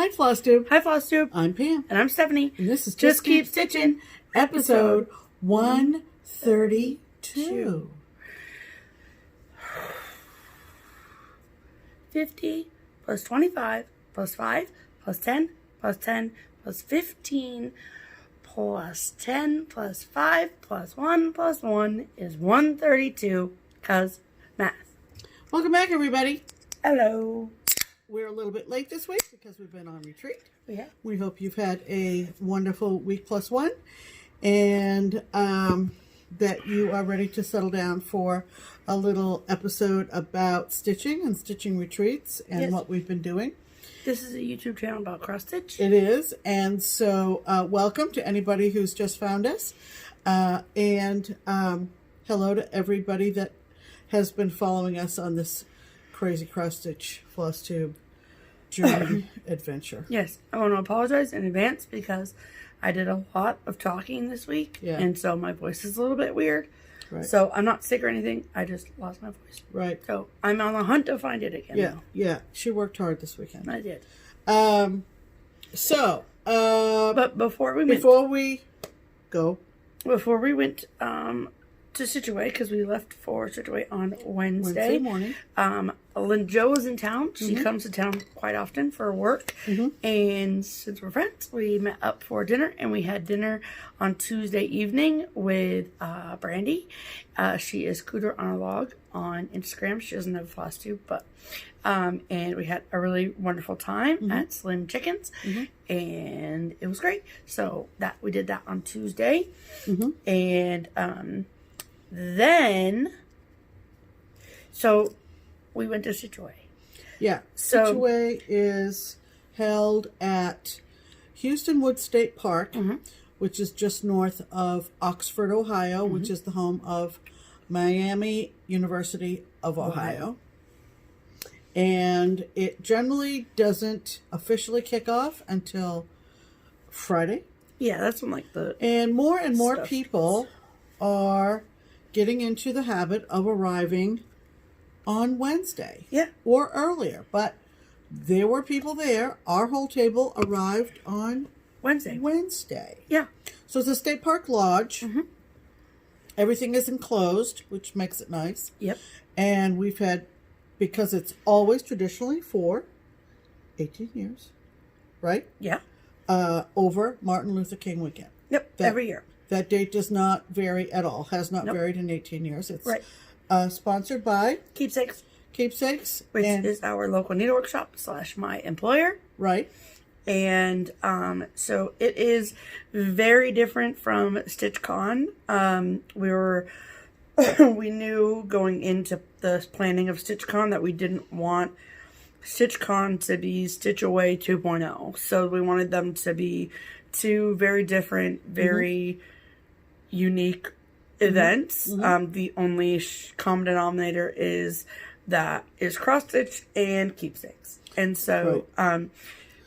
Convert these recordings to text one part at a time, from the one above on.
Hi, FlossTube. Hi, FlossTube. I'm Pam. And I'm Stephanie. And this is Just Keep Stitching, episode 132. 50 plus 25 plus 5 plus 10 plus 10 plus 15 plus 10 plus 5 plus 1 plus 1 is 132, cause math. Welcome back, everybody. Hello. We're a little bit late this week because we've been on retreat. Yeah. We hope you've had a wonderful week plus one, and that you are ready to settle down for a little episode about stitching and stitching retreats and what we've been doing. This is a YouTube channel about cross stitch. It is, and so welcome to anybody who's just found us, and hello to everybody that has been following us on this crazy cross stitch FlossTube journey adventure. Yes, I want to apologize in advance because I did a lot of talking this week, and so my voice is a little bit weird. Right. So I'm not sick or anything. I just lost my voice. Right. So I'm on the hunt to find it again. Yeah. Now. Yeah. She worked hard this weekend. I did. But before we went to StitchAway, because we left for StitchAway on Wednesday morning. Lynda was in town. She comes to town quite often for work. And since we're friends, we met up for dinner, and we had dinner on Tuesday evening with Brandy. She is Cooter on a Log on Instagram. She doesn't have FlossTube, but and we had a really wonderful time at Slim Chickens, and it was great. So we did that on Tuesday, and then we went to StitchAway. Yeah, StitchAway is held at Houston Woods State Park, which is just north of Oxford, Ohio, which is the home of Miami University of Ohio. And it generally doesn't officially kick off until Friday. Yeah, that's when and more people are getting into the habit of arriving on Wednesday. Yeah. Or earlier. But there were people there. Our whole table arrived on Wednesday. Yeah. So it's a state park lodge. Everything is enclosed, which makes it nice. Yep. And we've had, because it's always traditionally for 18 years, right? Yeah. Over Martin Luther King weekend. Yep, every year. That date does not vary at all. Has not varied in 18 years. It's sponsored by Keepsakes. Keepsakes. Which is our local needlework shop / my employer. Right. And so it is very different from StitchCon. We knew going into the planning of StitchCon that we didn't want StitchCon to be StitchAway 2.0. So we wanted them to be two very different, very unique events. The only common denominator is cross stitch and keepsakes. And so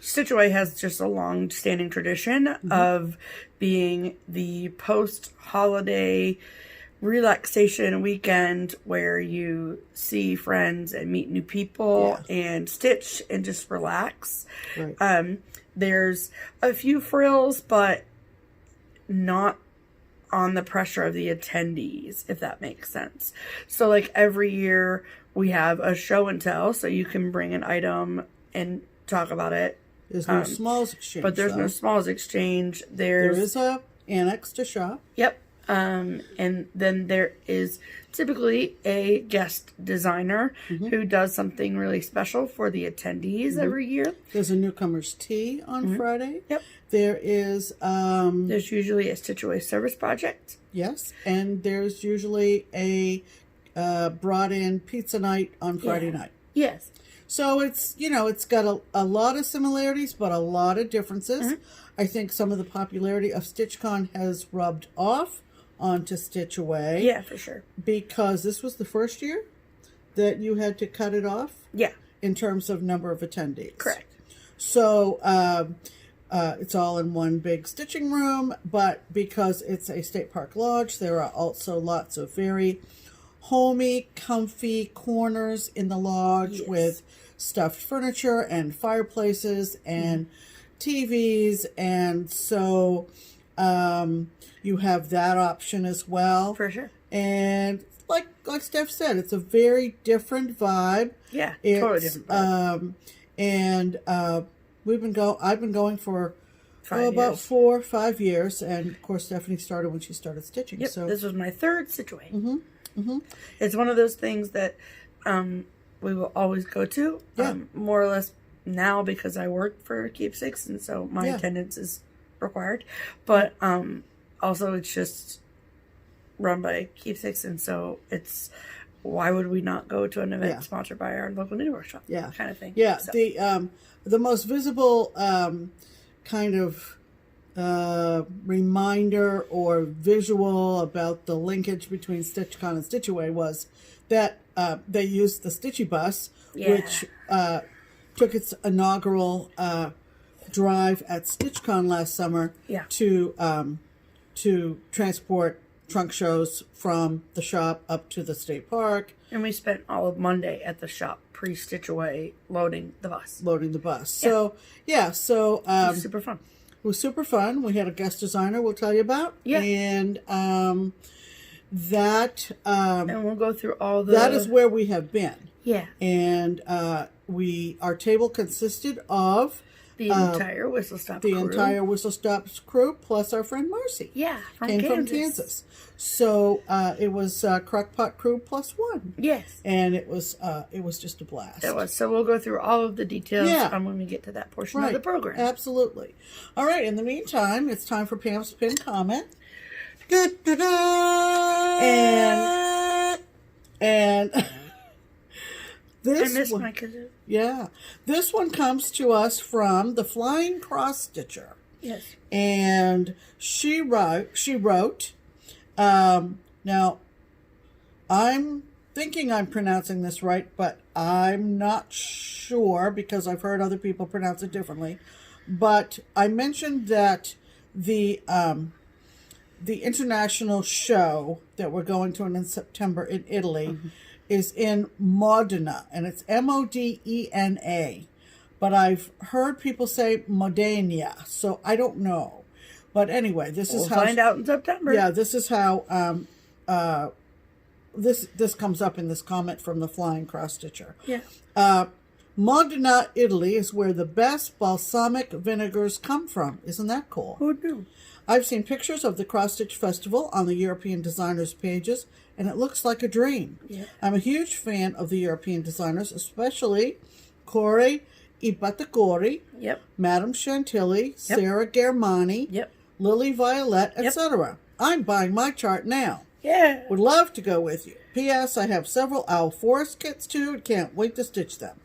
StitchAway has just a long-standing tradition of being the post-holiday relaxation weekend where you see friends and meet new people and stitch and just relax. Right. There's a few frills, but not on the pressure of the attendees, if that makes sense. So every year we have a show and tell, so you can bring an item and talk about it. There's no smalls exchange. But there's no smalls exchange. There is a annex to shop. Yep. And then there is typically a guest designer who does something really special for the attendees every year. There's a newcomer's tea on Friday. Yep. There is there's usually a StitchAway service project. Yes, and there's usually a brought in pizza night on Friday night. Yes. So it's it's got a lot of similarities, but a lot of differences. I think some of the popularity of StitchCon has rubbed off onto StitchAway. Yeah, for sure. Because this was the first year that you had to cut it off. Yeah. In terms of number of attendees. Correct. So it's all in one big stitching room, but because it's a state park lodge, there are also lots of very homey, comfy corners in the lodge with stuffed furniture and fireplaces and TVs, and so you have that option as well. For sure. And like Steph said, it's a very different vibe. Yeah, it's, totally different vibe. And I've been going for about 4 or 5 years, and of course Stephanie started when she started stitching. Yep, so this was my third StitchAway. Mm-hmm. It's one of those things that we will always go to, more or less now because I work for Keepsakes, and so my attendance is required. But also it's just run by Keepsakes, and so it's why would we not go to an event sponsored by our local knitting workshop? Yeah, kind of thing. Yeah, so. The most visible kind of reminder or visual about the linkage between StitchCon and StitchAway was that they used the Stitchy bus, which took its inaugural drive at StitchCon last summer to transport trunk shows from the shop up to the state park. And we spent all of Monday at the shop pre-StitchAway loading the bus. So, so it was super fun. It was super fun. We had a guest designer we'll tell you about. Yeah. And and we'll go through all the... That is where we have been. Yeah. And our table consisted of the entire Whistle Stop crew. The entire Whistle Stop crew, plus our friend Marcy. Yeah, from Kansas. So it was Crockpot crew plus one. Yes. And it was just a blast. It was. So we'll go through all of the details when we get to that portion of the program. Absolutely. All right. In the meantime, it's time for Pam's Pin Comment. And this I missed my kazoo. Yeah. This one comes to us from the Flying Cross Stitcher. Yes. And she wrote, now, I'm thinking I'm pronouncing this right, but I'm not sure because I've heard other people pronounce it differently. But I mentioned that the international show that we're going to in September in Italy is in Modena, and it's Modena. But I've heard people say Modena, so I don't know. But anyway, we'll find out in September. Yeah, this is how this comes up in this comment from the Flying Cross Stitcher. Yeah. Modena, Italy is where the best balsamic vinegars come from. Isn't that cool? Who knew? I've seen pictures of the Cross Stitch Festival on the European designers' pages, and it looks like a dream. Yeah. I'm a huge fan of the European designers, especially Corey Ibatagori, Madame Chantilly, Sarah Germani, Lily Violet, etc. I'm buying my chart now. Yeah. Would love to go with you. P.S. I have several Owl Forest kits too and can't wait to stitch them.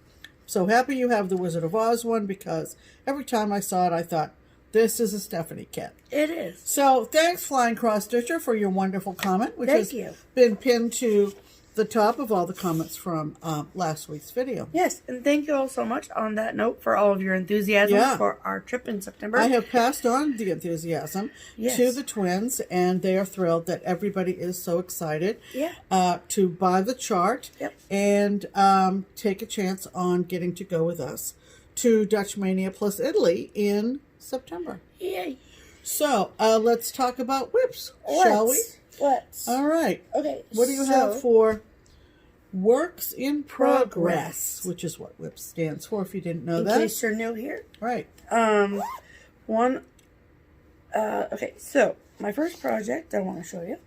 So happy you have the Wizard of Oz one because every time I saw it I thought, this is a Stephanie kit. It is. So thanks, Flying Cross Stitcher, for your wonderful comment, which has been pinned to the top of all the comments from last week's video. Yes, and thank you all so much on that note for all of your enthusiasm for our trip in September. I have passed on the enthusiasm to the twins, and they are thrilled that everybody is so excited to buy the chart and take a chance on getting to go with us to Dutch Mania plus Italy in September. Yay. So, let's talk about whips, shall we? Let's. All right. Okay. What do you have for Works in Progress, which is what WIP stands for, if you didn't know that. In case you're new here. Right. Okay, so my first project I want to show you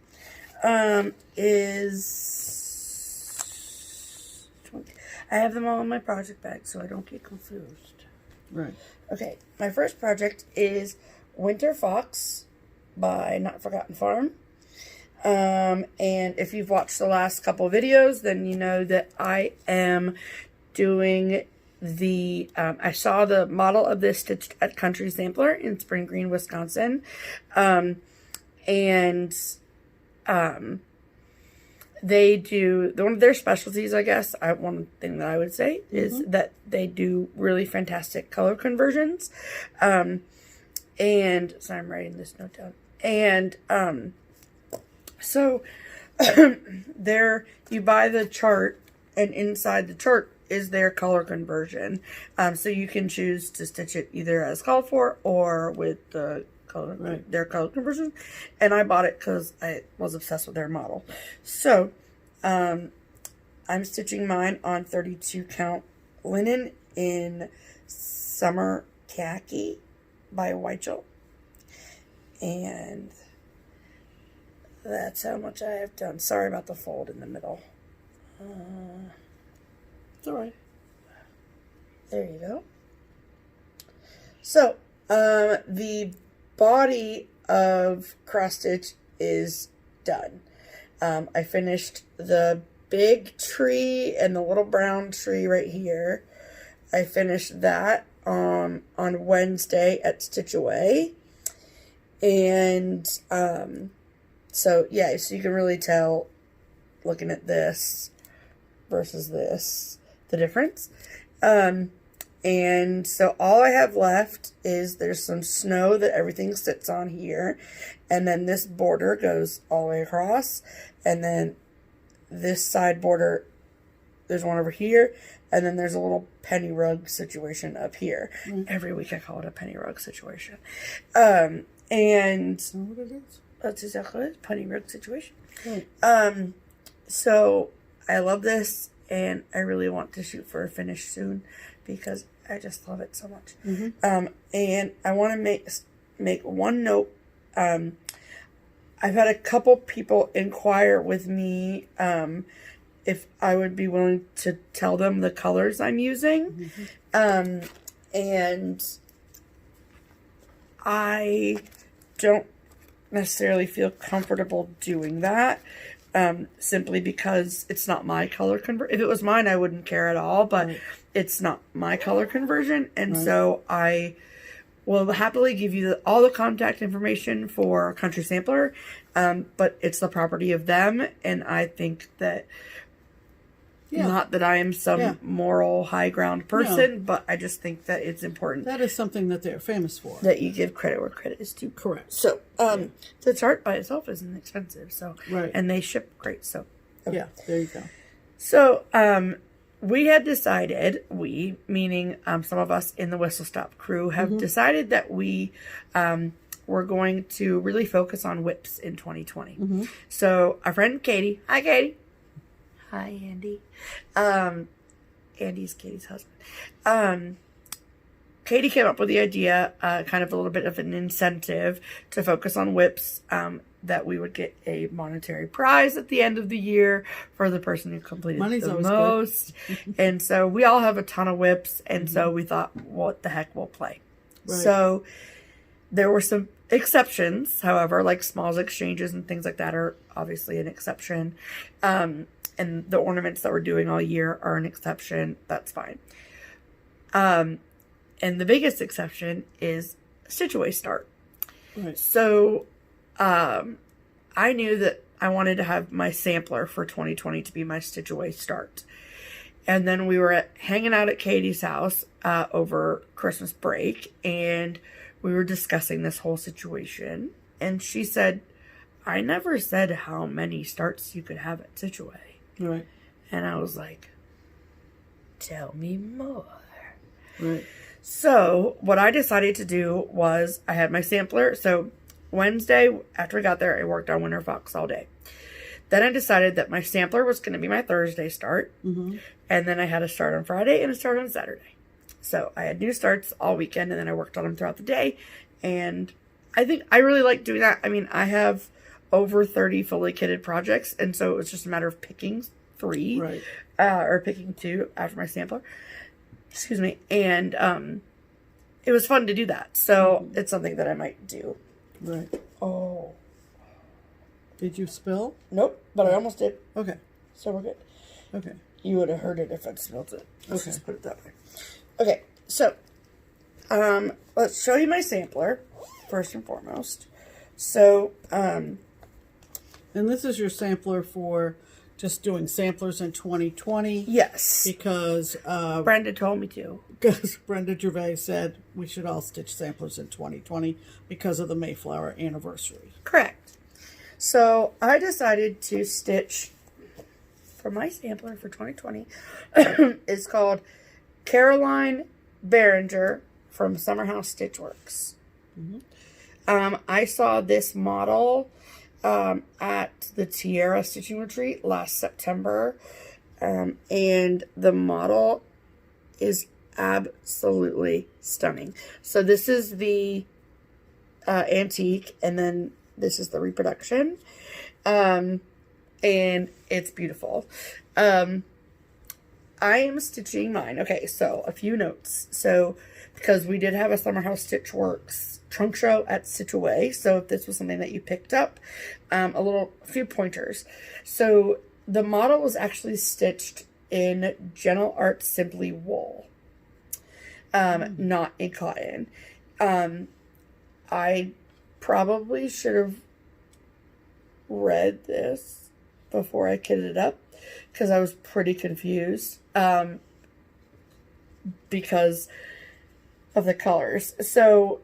is... I have them all in my project bag so I don't get confused. Right. Okay, my first project is Winter Fox by Notforgottenfarm. And if you've watched the last couple of videos, then you know that I am doing the, I saw the model of this stitched at Country Sampler in Spring Green, Wisconsin. They do, one of their specialties, I guess, one thing that I would say is that they do really fantastic color conversions. And, so I'm writing this note down. And, so there you buy the chart, and inside the chart is their color conversion. So you can choose to stitch it either as called for or with the color, their color conversion. And I bought it because I was obsessed with their model. So I'm stitching mine on 32 count linen in Summer Khaki by Weichel. And that's how much I have done. Sorry about the fold in the middle. It's all right. There you go. So, the body of cross stitch is done. I finished the big tree and the little brown tree right here. I finished that on Wednesday at StitchAway. And, so yeah, so you can really tell looking at this versus this, the difference. And so all I have left is there's some snow that everything sits on here. And then this border goes all the way across. And then this side border, there's one over here. And then there's a little penny rug situation up here. Every week I call it a penny rug situation. And What it is? that's exactly it, penny rug situation. Right. So I love this, and I really want to shoot for a finish soon because I just love it so much. And I want to make one note. I've had a couple people inquire with me if I would be willing to tell them the colors I'm using. And I don't necessarily feel comfortable doing that. Simply because it's not my color conversion. If it was mine, I wouldn't care at all, but it's not my color conversion. And so I will happily give you all the contact information for Country Sampler, but it's the property of them. And I think that, not that I am some moral high ground person, but I just think that it's important. That is something that they're famous for. That you give credit where credit is due. Correct. So, the chart by itself isn't expensive. So, and they ship great. So, yeah, there you go. So, we had decided, we, meaning some of us in the Whistle Stop crew, have decided that we were going to really focus on whips in 2020. So, our friend Katie, hi Katie. Hi, Andy. Andy's Katie's husband. Katie came up with the idea, kind of a little bit of an incentive to focus on whips, that we would get a monetary prize at the end of the year for the person who completed the most. And so we all have a ton of whips, and so we thought, what the heck, we'll play. So there were some exceptions, however, like smalls exchanges and things like that are obviously an exception. And the ornaments that we're doing all year are an exception. That's fine. And the biggest exception is StitchAway start. So I knew that I wanted to have my sampler for 2020 to be my StitchAway start. And then we were hanging out at Katie's house over Christmas break, and we were discussing this whole situation. And she said, I never said how many starts you could have at StitchAway. And I was like, tell me more. So what I decided to do was I had my sampler. So Wednesday, after I got there, I worked on Winter Fox all day. Then I decided that my sampler was going to be my Thursday start. And then I had a start on Friday and a start on Saturday. So I had new starts all weekend, and then I worked on them throughout the day. And I think I really like doing that. I mean, I have over 30 fully kitted projects, and so it was just a matter of picking 3 or picking 2 after my sampler, excuse me, and it was fun to do that, so it's something that I might do. Oh, did you spill? Nope, but I almost did. Okay, so we're good. Okay, you would have heard it if I'd spilled it. Let's just put it that way. Okay, so let's show you my sampler first and foremost. So and this is your sampler for just doing samplers in 2020. Yes. Because Brenda told me to. Because Brenda Gervais said we should all stitch samplers in 2020 because of the Mayflower anniversary. Correct. So I decided to stitch from my sampler for 2020 is called Caroline Behringer from Summer House Stitchworks. I saw this model at the Tiara Stitching Retreat last September, and the model is absolutely stunning. So this is the antique, and then this is the reproduction, and it's beautiful. I am stitching mine. Okay, so a few notes. So because we did have a Summer House Stitchworks trunk show at StitchAway, so if this was something that you picked up, a few pointers. So the model was actually stitched in Gentle Art Simply wool, not in cotton. I probably should have read this before I kitted it up, because I was pretty confused because of the colors. So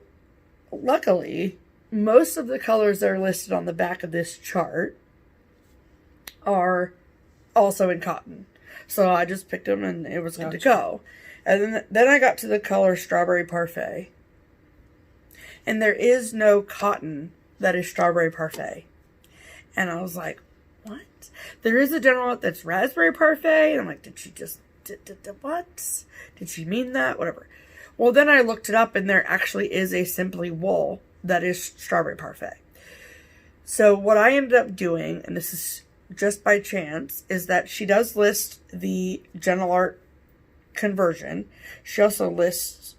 luckily, most of the colors that are listed on the back of this chart are also in cotton. So I just picked them and it was good to go. And then I got to the color Strawberry Parfait. And there is no cotton that is Strawberry Parfait. And I was like, what? There is a general that's Raspberry Parfait. And I'm like, did she just, what? Did she mean that? Whatever. Well, then I looked it up, and there actually is a Simply wool that is Strawberry Parfait. So what I ended up doing, and this is just by chance, is that she does list the Gentle Art conversion. She also lists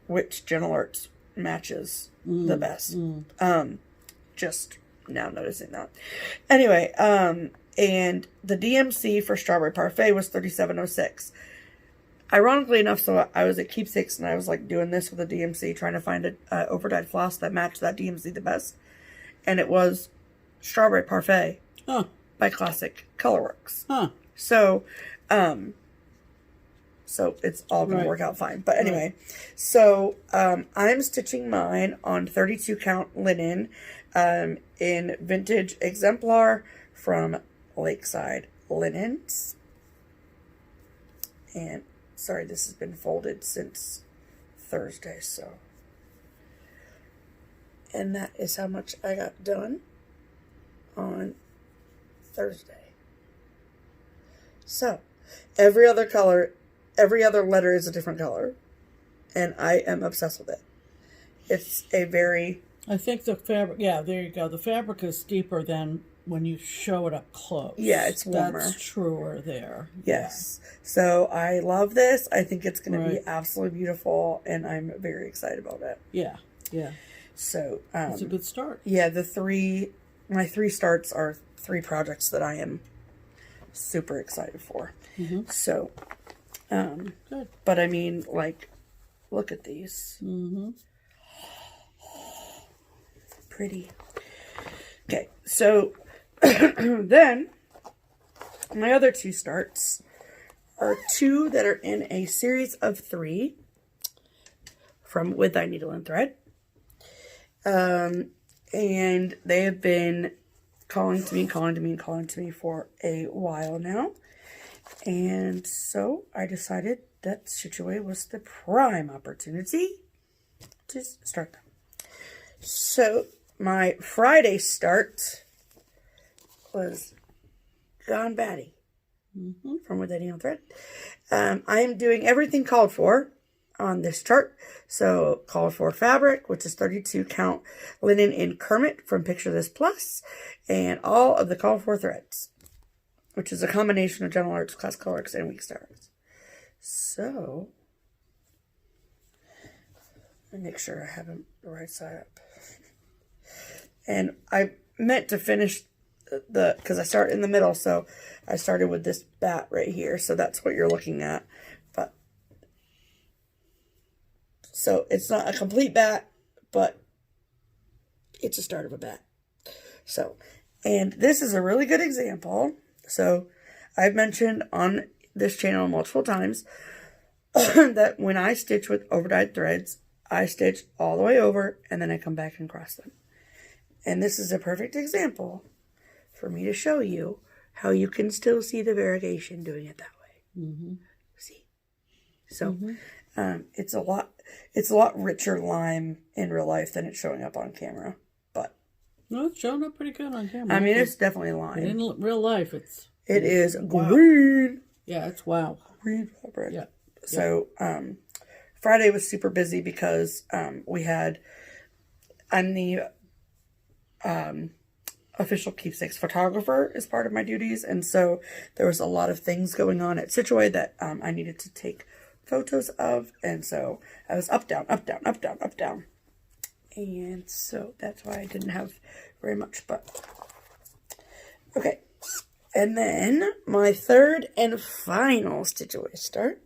which Gentle Arts matches the best. Just now noticing that. Anyway, and the DMC for Strawberry Parfait was 3706. Ironically enough, so I was at Keepsakes and I was like doing this with a DMC, trying to find a overdyed floss that matched that DMC the best. And it was Strawberry Parfait by Classic Colorworks. So, so it's all going to work out fine. But anyway, so I'm stitching mine on 32 count linen in vintage exemplar from Lakeside Linens. And sorry, this has been folded since Thursday, so. And that is how much I got done on Thursday. So, every other letter is a different color. And I am obsessed with it. It's a very... I think the fabric, yeah, there you go. The fabric is deeper than when you show it up close. Yeah, it's warmer. That's truer there. Yes. Yeah. So I love this. I think it's going to be absolutely beautiful, and I'm very excited about it. Yeah, yeah. So it's a good start. Yeah, my three starts are 3 projects that I am super excited for. So, good. But I mean, like, look at these. Pretty. Okay, so then my other 2 starts are 2 that are in a series of 3 from With Thy Needle and Thread. And they have been calling to me for a while now. And so I decided that StitchAway was the prime opportunity to start them. So my Friday start was John Batty from With Thy Needle and Thread. I am doing everything called for on this chart. So called for fabric, which is 32 count linen in Kermit from Picture This Plus, and all of the called for threads, which is a combination of Gentle Arts, Classic Colorworks, and Week Stars. So let me make sure I have them the right side up. And I meant to finish because I start in the middle, so I started with this bat right here, so that's what you're looking at. But so it's not a complete bat, but it's a start of a bat. So, and this is a really good example. So I've mentioned on this channel multiple times that when I stitch with overdyed threads, I stitch all the way over and then I come back and cross them. And this is a perfect example for me to show you how you can still see the variegation doing it that way. Mm-hmm. See? So, it's a lot richer lime in real life than it's showing up on camera. But no, it's showing up pretty good on camera. I mean, it's definitely lime. In real life, it is green. Yeah, it's wow. Green fabric. Yeah. So, Friday was super busy because I'm the official Keepsakes photographer as part of my duties, and so there was a lot of things going on at StitchAway that I needed to take photos of, and so I was up, down, up, down, up, down, up, down, and so that's why I didn't have very much, but okay. And then my third and final StitchAway start.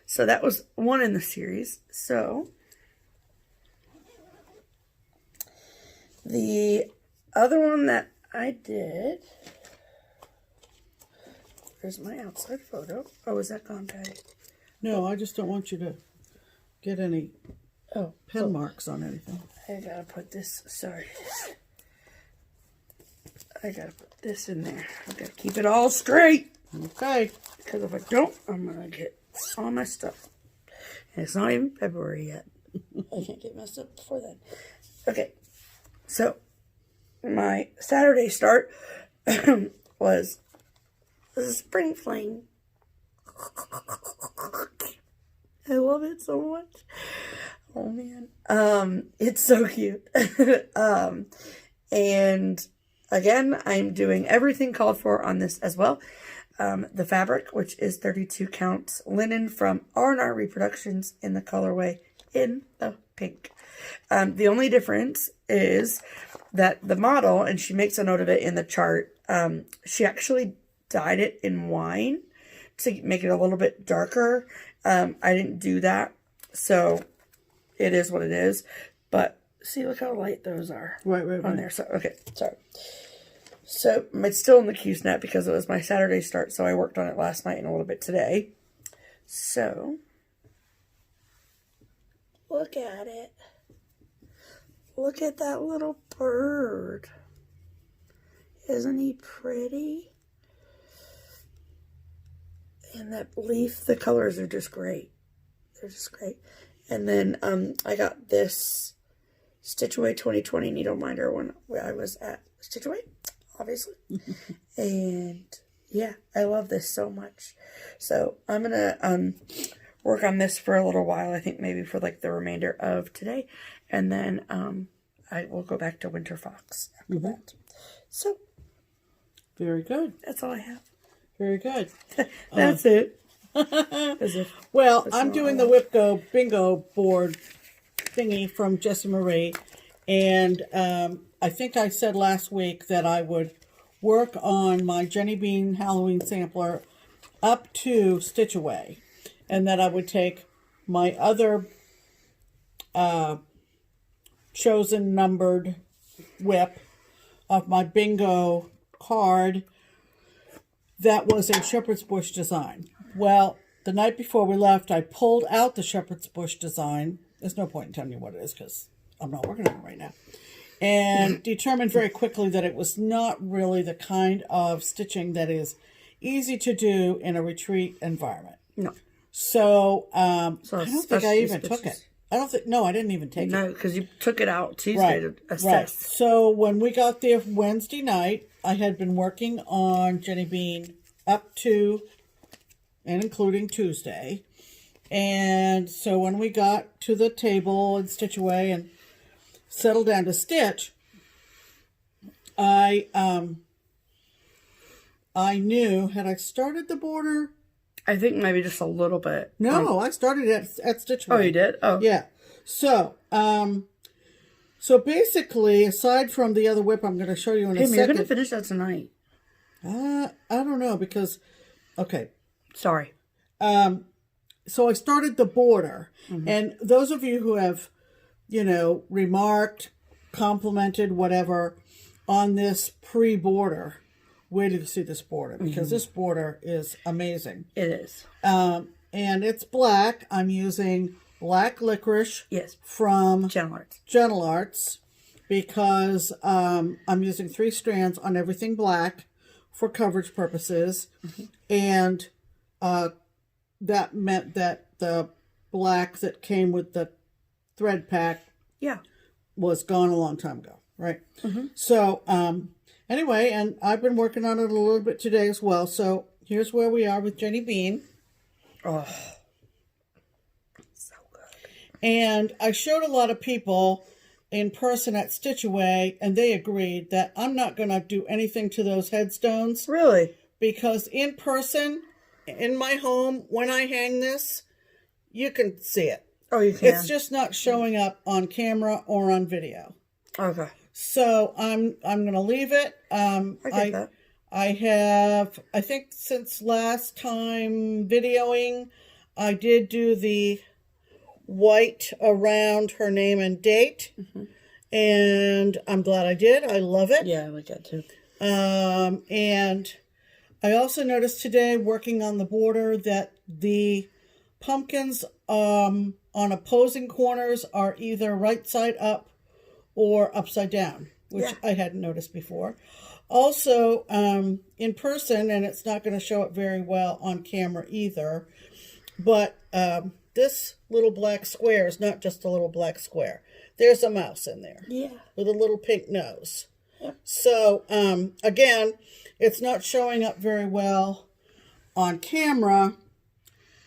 So that was one in the series. So the other one that I did, where's my outside photo? Oh, is that gone, Patty? No, I just don't want you to get any pen marks on anything. I gotta put this, sorry. I gotta put this in there. I gotta keep it all straight. Okay. Because if I don't, I'm gonna get all messed up. And it's not even February yet. I can't get messed up before then. Okay. So, my Saturday start was the spring fling. I love it so much. Oh man. It's so cute. And again, I'm doing everything called for on this as well. The fabric, which is 32 counts linen from R&R Reproductions in the colorway in the pink. The only difference is that the model, and she makes a note of it in the chart, she actually dyed it in wine to make it a little bit darker. I didn't do that, so it is what it is. But see, look how light those are on there. So, okay, sorry. So, it's still in the Q-snap because it was my Saturday start, so I worked on it last night and a little bit today. So, look at it. Look at that little bird. Isn't he pretty? And that leaf, the colors are just great. They're just great. And then I got this StitchAway 2020 needle minder when I was at StitchAway, obviously. And yeah, I love this so much. So I'm going to work on this for a little while. I think maybe for like the remainder of today. And then I will go back to Winter Fox after that. So. Very good. That's all I have. Very good. That's it. Well, I'm doing the Whipco bingo board thingy from Jessie Marie. And I think I said last week that I would work on my Jenny Bean Halloween sampler up to StitchAway. And that I would take my other chosen numbered whip of my bingo card that was a shepherd's bush design. Well, the night before we left, I pulled out the shepherd's bush design. There's no point in telling you what it is because I'm not working on it right now. And determined very quickly that it was not really the kind of stitching that is easy to do in a retreat environment. No. So, I don't think I even took it. No, I didn't even take it. No, because you took it out Tuesday to assess. Right. So when we got there Wednesday night, I had been working on Jenny Bean up to and including Tuesday. And so when we got to the table and StitchAway and settled down to stitch, I knew, had I started the border? I think maybe just a little bit. No, I started at StitchAway. Oh, you did? Oh. Yeah. So, so basically, aside from the other whip I'm going to show you in a second. You're going to finish that tonight. I don't know because, okay. Sorry. So I started the border. Mm-hmm. And those of you who have, remarked, complimented, whatever, on this pre-border, where did you see this border? Because this border is amazing. It is. And it's black. I'm using black licorice from Gentle Arts because I'm using 3 strands on everything black for coverage purposes, and that meant that the black that came with the thread pack was gone a long time ago, right? So anyway, and I've been working on it a little bit today as well. So here's where we are with Jenny Bean. Oh, so good. And I showed a lot of people in person at StitchAway, and they agreed that I'm not going to do anything to those headstones. Really? Because in person, in my home, when I hang this, you can see it. Oh, you can? It's just not showing up on camera or on video. Okay. So I'm going to leave it. I get that. I have, I think since last time videoing, I did do the white around her name and date. And I'm glad I did. I love it. Yeah, I like that too. And I also noticed today, working on the border, that the pumpkins on opposing corners are either right side up or upside down, which I hadn't noticed before. Also, in person, and it's not going to show it very well on camera either, but this little black square is not just a little black square. There's a mouse in there. Yeah. With a little pink nose. So, again, it's not showing up very well on camera,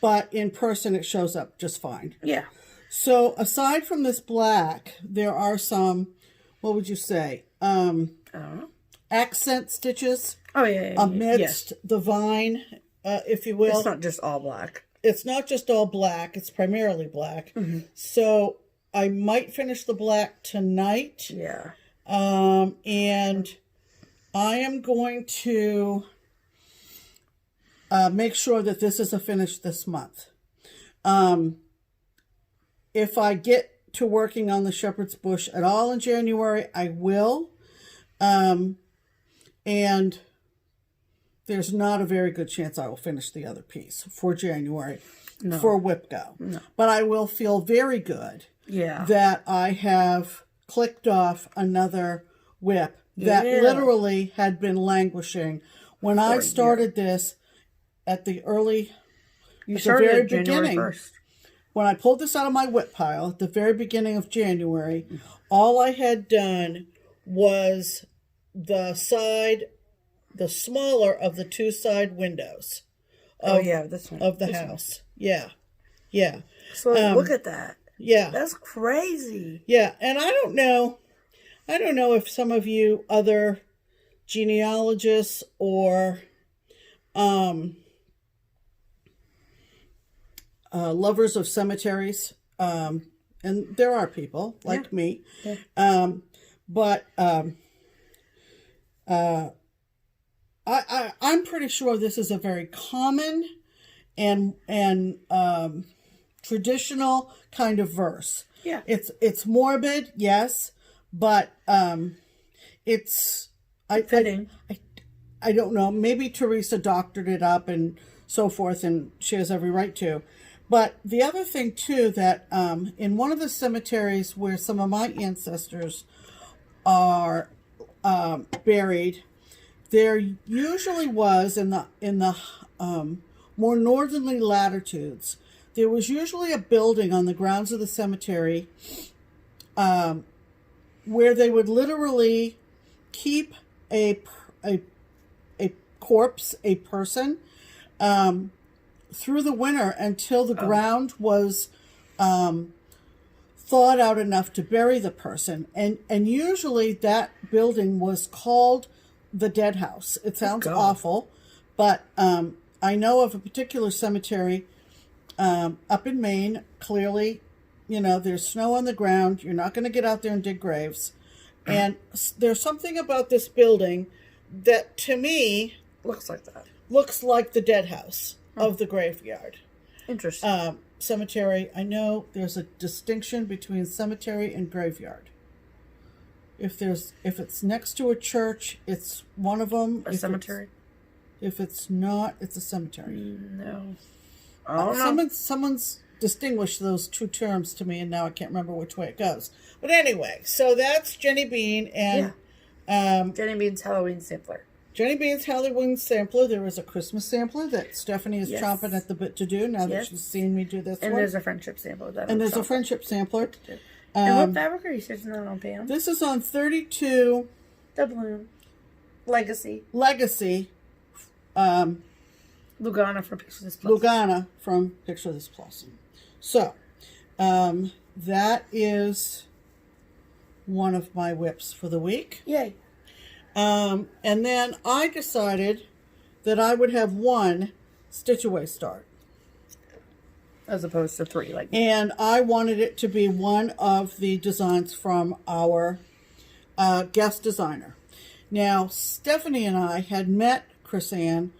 but in person it shows up just fine. Yeah. So, aside from this black, there are some, what would you say, I don't know. accent stitches Oh, amidst the vine, if you will. It's not just all black. It's not just all black. It's primarily black. So, I might finish the black tonight. Yeah. And I am going to make sure that this is a finish this month. If I get to working on the shepherd's bush at all in January, I will. And there's not a very good chance I will finish the other piece for January for Whip Go. No. But I will feel very good that I have clicked off another whip that literally had been languishing. When I started this at the early, you started very at January beginning, 1st. When I pulled this out of my whip pile at the very beginning of January, all I had done was the smaller of the two side windows this one. of the house. Yeah. So look at that. Yeah. That's crazy. Yeah, and I don't know if some of you other genealogists or lovers of cemeteries, and there are people like me, but I'm pretty sure this is a very common and traditional kind of verse. Yeah. It's morbid, yes, but it's fitting. I don't know. Maybe Teresa doctored it up and so forth, and she has every right to. But the other thing too, that in one of the cemeteries where some of my ancestors are buried, there usually was in the more northerly latitudes, there was usually a building on the grounds of the cemetery where they would literally keep a corpse, a person, through the winter until the ground was thawed out enough to bury the person. And usually that building was called the dead house. It sounds awful, but I know of a particular cemetery up in Maine. Clearly, there's snow on the ground. You're not going to get out there and dig graves. And there's something about this building that, to me, looks like that. Looks like the dead house of the graveyard. Interesting. Cemetery. I know there's a distinction between cemetery and graveyard. If it's next to a church, it's one of them. A cemetery? If it's not, it's a cemetery. No. I don't know. Someone's distinguished those two terms to me, and now I can't remember which way it goes. But anyway, so that's Jenny Bean and Jenny Bean's Halloween sampler. Jenny Bean's Halloween sampler. There is a Christmas sampler that Stephanie is chomping at the bit to do now that she's seen me do this and one. There's a friendship sampler. And there's a friendship sampler. And what fabric are you stitching that on, Pam? This is on 32... Doubloon. Legacy. Lugana from Picture This Blossom. Lugana from Picture This Blossom. So, that is one of my whips for the week. Yay. And then I decided that I would have one StitchAway start. As opposed to 3. And I wanted it to be one of the designs from our guest designer. Now, Stephanie and I had met Chris Ann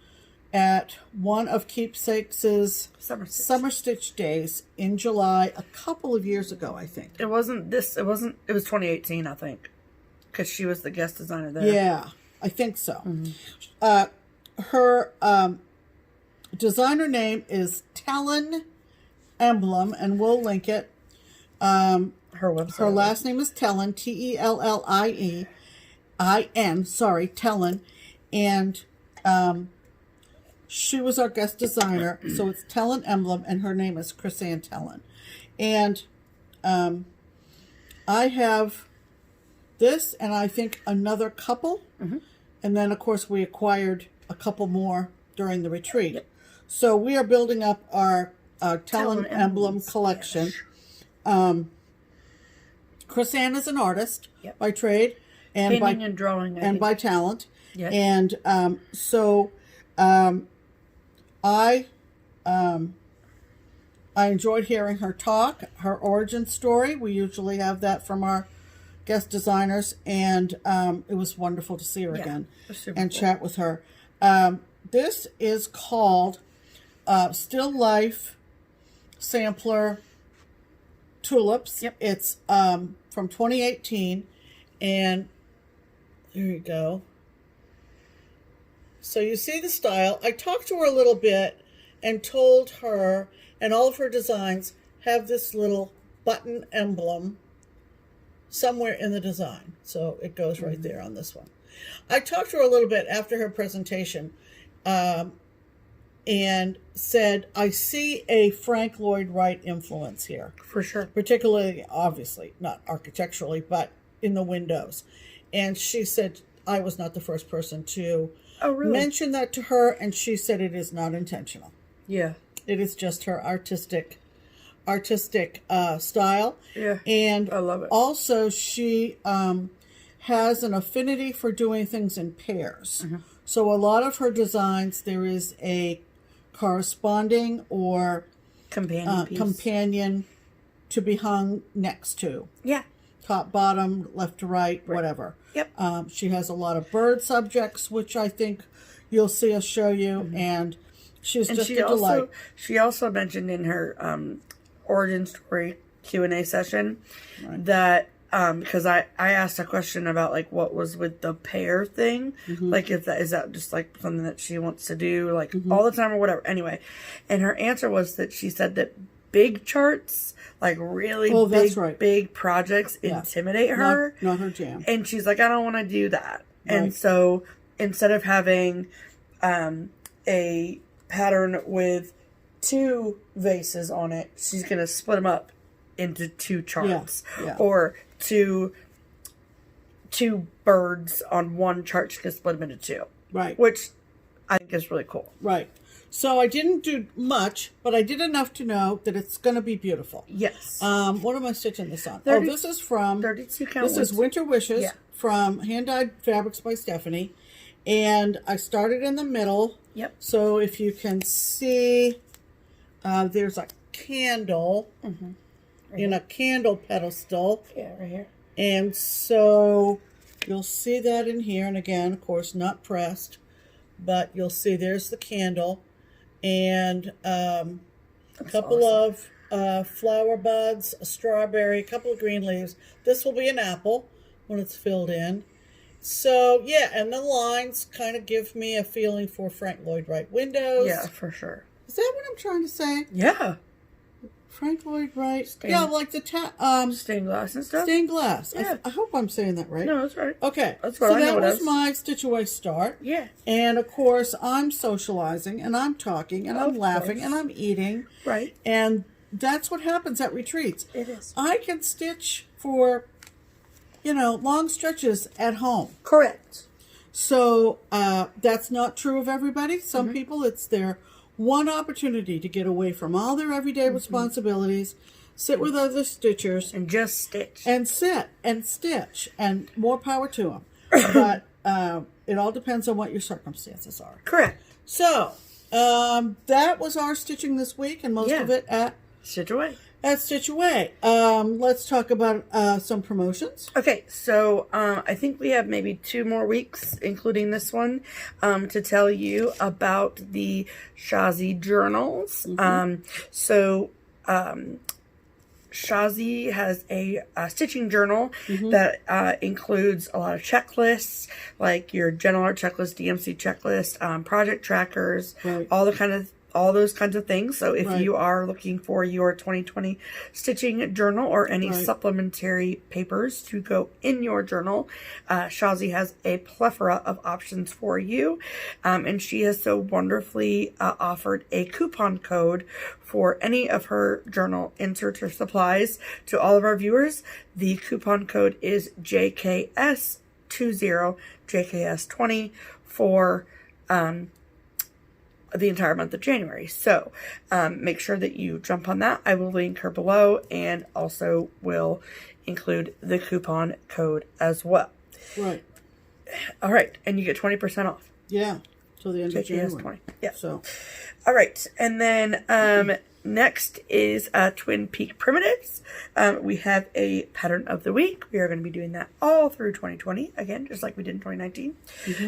at one of Keepsakes' Summer Stitch Days in July a couple of years ago, I think. It was 2018, I think. Because she was the guest designer there. Yeah, I think so. Her designer name is Talon Emblem, and we'll link it. Her website. Her last name is Tellin, Tellin, Tellin, and she was our guest designer, so it's Tellin Emblem, and her name is Chris Ann Tellin. And I have this, and I think another couple, and then, of course, we acquired a couple more during the retreat. Yep. So we are building up our Tellin Emblem collection. Chris Ann is an artist by trade. And painting and drawing, and by talent. Yes. And so I enjoyed hearing her talk, her origin story. We usually have that from our guest designers, and it was wonderful to see her again and chat with her. This is called Still Life Sampler Tulips. Yep. It's from 2018, and there you go. So you see the style. I talked to her a little bit and told her, and all of her designs have this little button emblem somewhere in the design. So it goes right there on this one. I talked to her a little bit after her presentation and said, I see a Frank Lloyd Wright influence here. For sure. Particularly, obviously, not architecturally, but in the windows. And she said I was not the first person to mention that to her, and she said it is not intentional. Yeah. It is just her artistic style. Yeah. And I love it. Also, she has an affinity for doing things in pairs. So a lot of her designs, there is a corresponding or companion to be hung next to. Yeah. Top, bottom, left to right, whatever. Yep. She has a lot of bird subjects, which I think you'll see us show you, and she's just a delight. She also mentioned in her origin story Q&A session that because I asked a question about like what was with the pair thing, like is that just like something that she wants to do like all the time or whatever. Anyway, and her answer was that she said that big charts, like really big projects, intimidate her. Not her jam. And she's like, I don't want to do that. And so instead of having a pattern with 2 vases on it, she's going to split them up into 2 charts. Or two birds on one chart, she can split them into 2. Right. Which I think is really cool. Right. So I didn't do much, but I did enough to know that it's going to be beautiful. Yes. What am I stitching this on? This is from 32 count. This is Winter Wishes from Hand Dyed Fabrics by Stephanie, and I started in the middle. Yep. So if you can see, there's a candle in a candle pedestal. Yeah, right here. And so you'll see that in here, and again, of course, not pressed, but you'll see there's the candle. And a couple of flower buds, a strawberry, a couple of green leaves. This will be an apple when it's filled in. So, yeah, and the lines kind of give me a feeling for Frank Lloyd Wright windows. Yeah, for sure. Is that what I'm trying to say? Yeah. Frank Lloyd Wright. Stained- Yeah, like the stained glass and stuff. stained glass. Yeah. I hope I'm saying that right. No, that's right. Okay, That's so what I know that it was as. my StitchAway start. Yeah. And of course, I'm socializing and I'm talking and I'm Of laughing course. and I'm eating. Right. And that's what happens at retreats. It is. I can stitch for, long stretches at home. Correct. So that's not true of everybody. Some people, it's their one opportunity to get away from all their everyday responsibilities, sit with other stitchers, And just stitch. and sit and stitch, and more power to them. But it all depends on what your circumstances are. Correct. So that was our stitching this week, and most of it at StitchAway. StitchAway. Let's talk about some promotions. Okay, so I think we have maybe 2 more weeks, including this one, to tell you about the Shazi journals. Shazi has a stitching journal that includes a lot of checklists, like your general art checklist, DMC checklist, project trackers, all those kinds of things. So if you are looking for your 2020 stitching journal or any supplementary papers to go in your journal, Shazi has a plethora of options for you. And she has so wonderfully offered a coupon code for any of her journal inserts or supplies to all of our viewers. The coupon code is JKS20, JKS20 for the entire month of January. So make sure that you jump on that. I will link her below and also will include the coupon code as well. Right. All right. And you get 20% off. Yeah. Till the end of January. 20. Yeah. So. All right. And then next is Twin Peak Primitives. We have a pattern of the week. We are going to be doing that all through 2020, again, just like we did in 2019.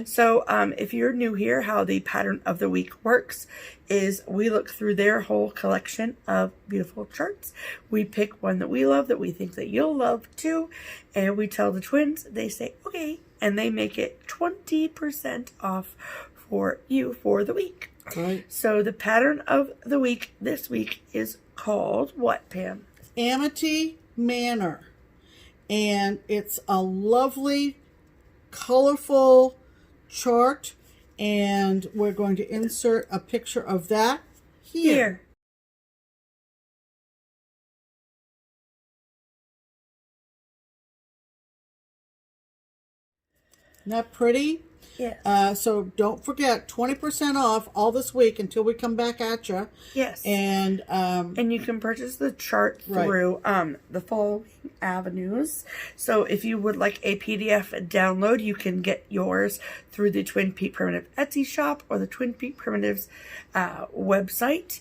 So if you're new here, how the pattern of the week works is we look through their whole collection of beautiful charts. We pick one that we love, that we think that you'll love too, and we tell the twins. They say, okay, and they make it 20% off for you for the week. Right. So the pattern of the week this week is called what, Pam? Amity Manor. And it's a lovely, colorful chart. And we're going to insert a picture of that here. Isn't that pretty? Yes. So don't forget, 20% off all this week until we come back at you. Yes. And you can purchase the chart through the following avenues. So if you would like a PDF download, you can get yours through the Twin Peak Primitive Etsy shop or the Twin Peak Primitives website.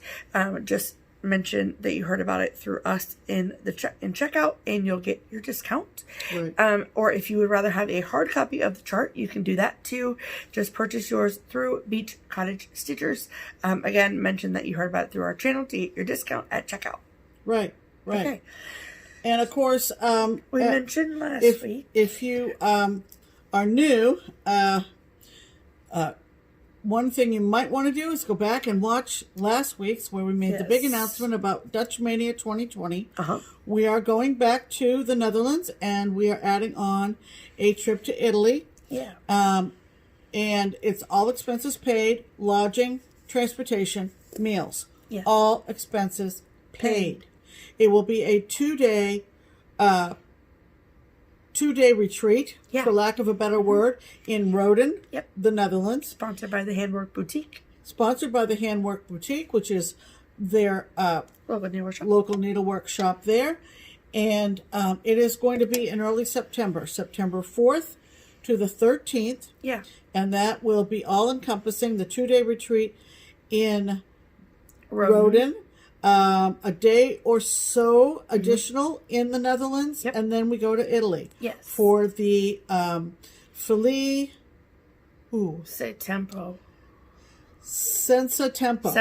Just mention that you heard about it through us in the checkout, and you'll get your discount. Right. Or if you would rather have a hard copy of the chart, you can do that too. Just purchase yours through Beach Cottage Stitchers. Again, mention that you heard about it through our channel to get your discount at checkout. Right. Okay. And of course, we mentioned last week. If you are new, one thing you might want to do is go back and watch last week's, where we made the big announcement about Dutch Mania 2020. We are going back to the Netherlands, and we are adding on a trip to Italy. Yeah. And it's all expenses paid, lodging, transportation, meals. Yes. All expenses paid. It will be a two-day retreat, for lack of a better word, in Roden, the Netherlands. Sponsored by the Handwork Boutique. Which is their local needlework shop there. And it is going to be in early September, September 4th to the 13th. Yeah. And that will be all-encompassing, the 2-day retreat in Roden. A day or so additional in the Netherlands, and then we go to Italy for the Senza Tempo.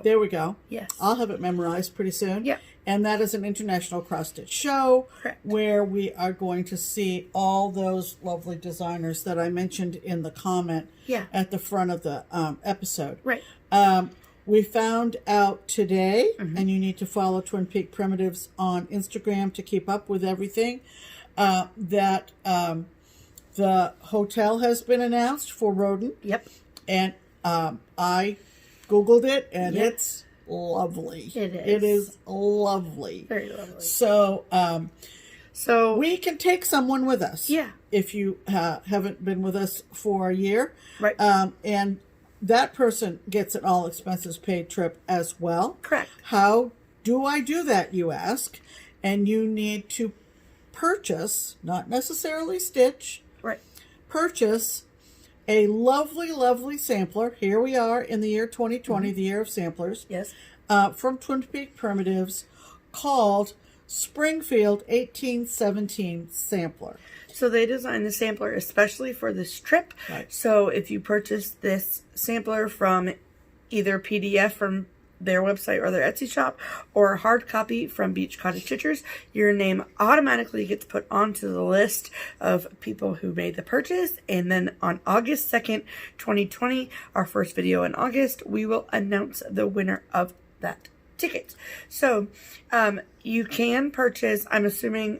There we go. Yes. I'll have it memorized pretty soon. Yeah. And that is an international cross-stitch show. Correct. Where we are going to see all those lovely designers that I mentioned in the comment at the front of the episode. Right. We found out today, and you need to follow Twin Peak Primitives on Instagram to keep up with everything, that the hotel has been announced for Roden. Yep. And I Googled it, and it's lovely. It is. It is lovely. Very lovely. So, so we can take someone with us. Yeah. If you haven't been with us for a year. Right. And that person gets an all expenses paid trip as well. Correct. How do I do that, you ask? And you need to purchase, not necessarily stitch, Right. purchase a lovely, lovely sampler. Here we are in the year 2020, the year of samplers. Yes. From Twin Peak Primitives, called Springfield 1817 Sampler. So they designed the sampler especially for this trip. Right. So if you purchase this sampler from either PDF from their website or their Etsy shop, or a hard copy from Beach Cottage Stitchers, your name automatically gets put onto the list of people who made the purchase. And then on August 2nd, 2020, our first video in August, we will announce the winner of that ticket. So you can purchase, I'm assuming,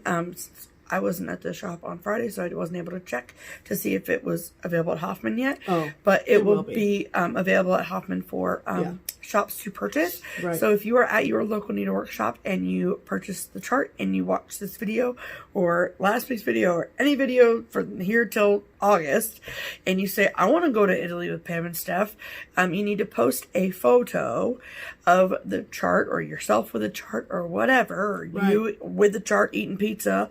I wasn't at the shop on Friday, so I wasn't able to check to see if it was available at Hoffman yet. Oh, but it will be available at Hoffman for shops to purchase. Right. So if you are at your local needlework shop and you purchase the chart and you watch this video or last week's video or any video from here till August, and you say, I want to go to Italy with Pam and Steph, you need to post a photo of the chart, or yourself with a chart, or whatever, or you with the chart eating pizza,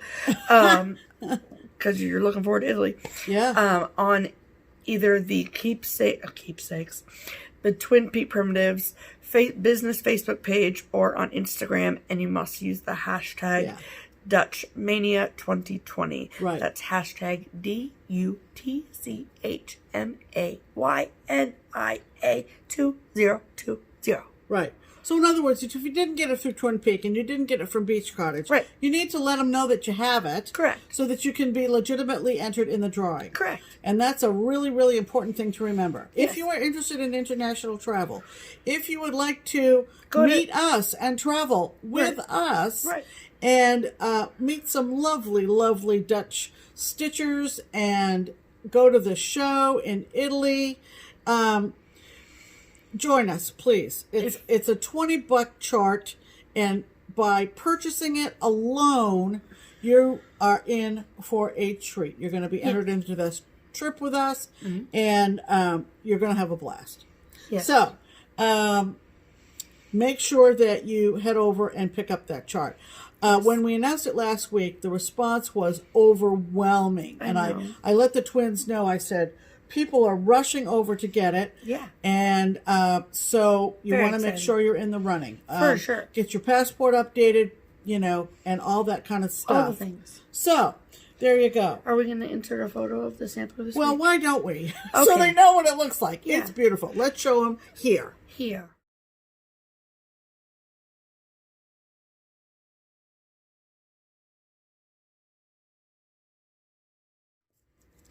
because you're looking forward to Italy. Yeah. On either the keepsakes, the Twin Peak Primitives business Facebook page, or on Instagram, and you must use the hashtag Dutchmania 2020. Right. That's hashtag DUTCHMAYNIA 2020. Right. So in other words, if you didn't get it through Twin Peak and you didn't get it from Beach Cottage, Right. you need to let them know that you have it. Correct. So that you can be legitimately entered in the drawing. Correct. And that's a really, really important thing to remember. Yes. If you are interested in international travel, if you would like to meet us and travel with us, and meet some lovely, lovely Dutch stitchers and go to the show in Italy, join us, please. It's a $20 chart, and by purchasing it alone, you are in for a treat. You're going to be entered into this trip with us, and you're going to have a blast. Yes. So, make sure that you head over and pick up that chart. When we announced it last week, the response was overwhelming. And I let the twins know. I said, people are rushing over to get it. Yeah. And so you want to make sure you're in the running. For sure. Get your passport updated, and all that kind of stuff. All the things. So, there you go. Are we going to insert a photo of the sampler this Well, week? why don't we? Okay. So they know what it looks like. Yeah. It's beautiful. Let's show them here. Here.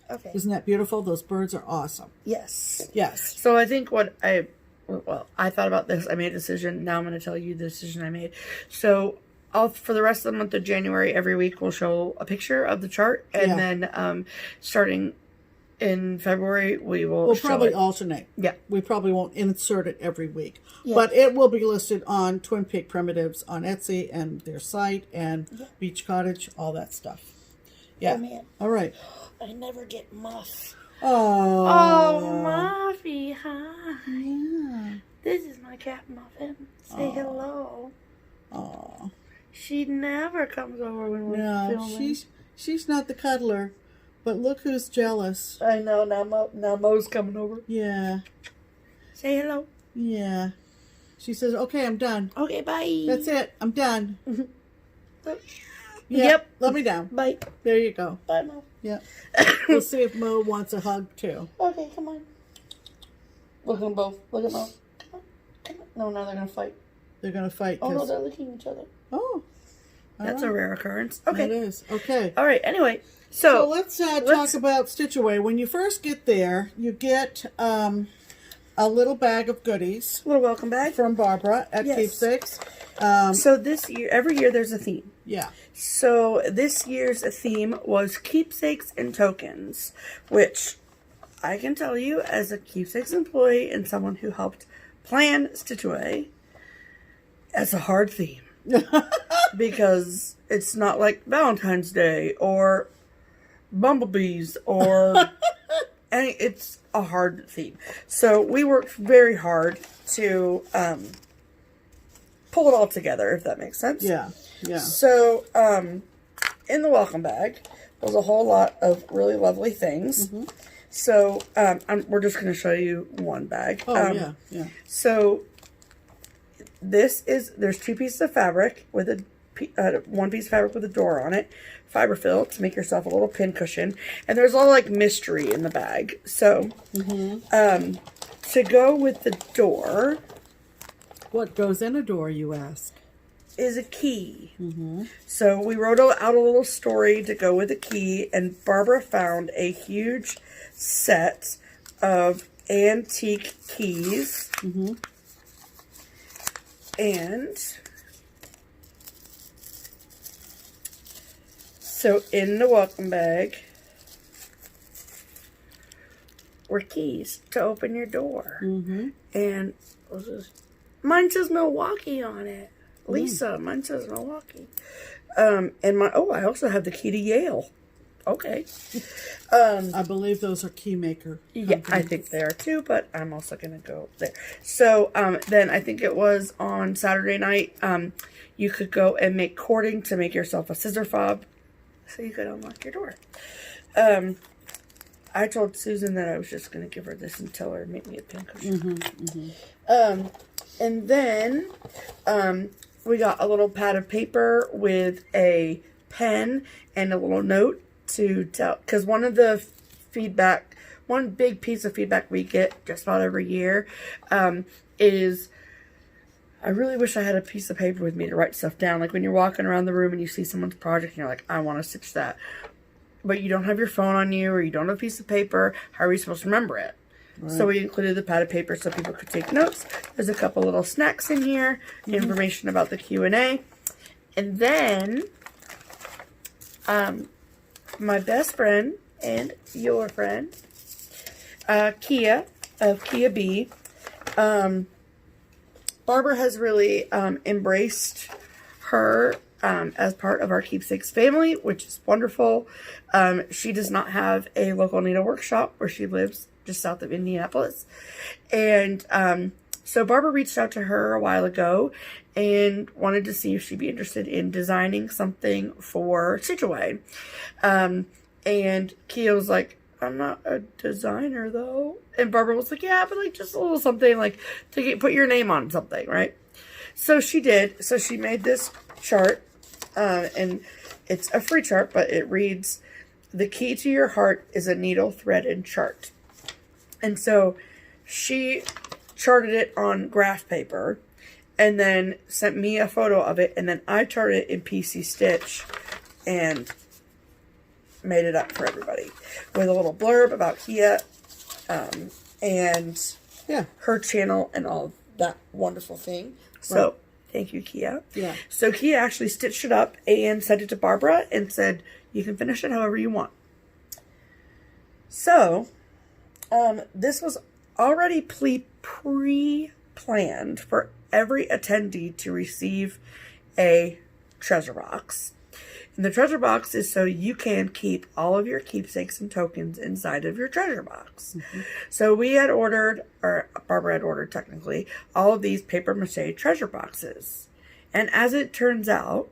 Okay. Isn't that beautiful? Those birds are awesome. Yes. Yes. So I think I thought about this. I made a decision. Now I'm going to tell you the decision I made. So for the rest of the month of January, every week we'll show a picture of the chart. And then starting in February, we'll probably alternate. Yeah. We probably won't insert it every week. Yeah. But it will be listed on Twin Peak Primitives on Etsy and their site and Beach Cottage, all that stuff. Yeah. Oh, man. All right. I never get Muff. Oh. Oh, Muffy, hi. Yeah. This is my cat Muffin. Say hello. Oh. She never comes over when we're filming. she's not the cuddler, but look who's jealous. I know, now Mo's coming over. Yeah. Say hello. Yeah. She says, okay, I'm done. Okay, bye. That's it. I'm done. Yep. Let me down. Bye. There you go. Bye, Mo. Yep. We'll see if Mo wants a hug, too. Okay, come on. Look at them both. Look at Mo. Come on. Come on. No, now they're going to fight. They're going to fight. Oh, no, they're licking each other. Oh. That's a rare occurrence. Okay. It is. Okay. All right, anyway. So let's talk about StitchAway. When you first get there, you get a little bag of goodies. A little welcome bag. From Barbara at Keepsakes. So this year, every year there's a theme. Yeah. So this year's theme was keepsakes and tokens, which I can tell you as a Keepsakes employee and someone who helped plan StitchAway, as a hard theme. Because it's not like Valentine's Day or bumblebees or it's a hard theme. So we worked very hard to pull it all together, if that makes sense. Yeah, yeah. So in the welcome bag was a whole lot of really lovely things. Mm-hmm. So we're just going to show you one bag. Oh, yeah. So there's 2 pieces of fabric with one piece of fabric with a door on it, fiber fill to make yourself a little pin cushion, and there's all like mystery in the bag. So to go with the door, what goes in a door, you ask? Is a key. So we wrote out a little story to go with the key, and Barbara found a huge set of antique keys. And so in the welcome bag were keys to open your door. And mine says Milwaukee on it. Lisa, mine says Milwaukee. And I also have the key to Yale. Okay. I believe those are key maker. Yeah, I think they are too, but I'm also going to go there. So then I think it was on Saturday night, you could go and make cording to make yourself a scissor fob so you could unlock your door. I told Susan that I was just going to give her this and tell her to make me a pin cushion. And then we got a little pad of paper with a pen and a little note to tell, because one big piece of feedback we get just about every year is, I really wish I had a piece of paper with me to write stuff down. Like when you're walking around the room and you see someone's project and you're like, I want to stitch that. But you don't have your phone on you or you don't have a piece of paper. How are you supposed to remember it? Right. So we included the pad of paper so people could take notes. There's a couple little snacks in here, information about the Q&A. And then my best friend and your friend, Kia of Kia B. Barbara has really embraced her as part of our Keepsakes family, which is wonderful. She does not have a local needle workshop where she lives just south of Indianapolis. And so Barbara reached out to her a while ago and wanted to see if she'd be interested in designing something for StitchAway. And Kia was like, I'm not a designer though. And Barbara was like, yeah, but like just a little something like to put your name on something, right? So she did. So she made this chart, and it's a free chart, but it reads, the key to your heart is a needle, thread, and chart. And so she charted it on graph paper and then sent me a photo of it, and then I charted it in PC Stitch and made it up for everybody with a little blurb about Kia and her channel and all that wonderful thing. So thank you, Kia. Yeah. So Kia actually stitched it up and sent it to Barbara and said, you can finish it however you want. So this was already pre-planned for every attendee to receive a treasure box. And the treasure box is so you can keep all of your keepsakes and tokens inside of your treasure box. So we had ordered, or Barbara had ordered technically, all of these paper mache treasure boxes. And as it turns out,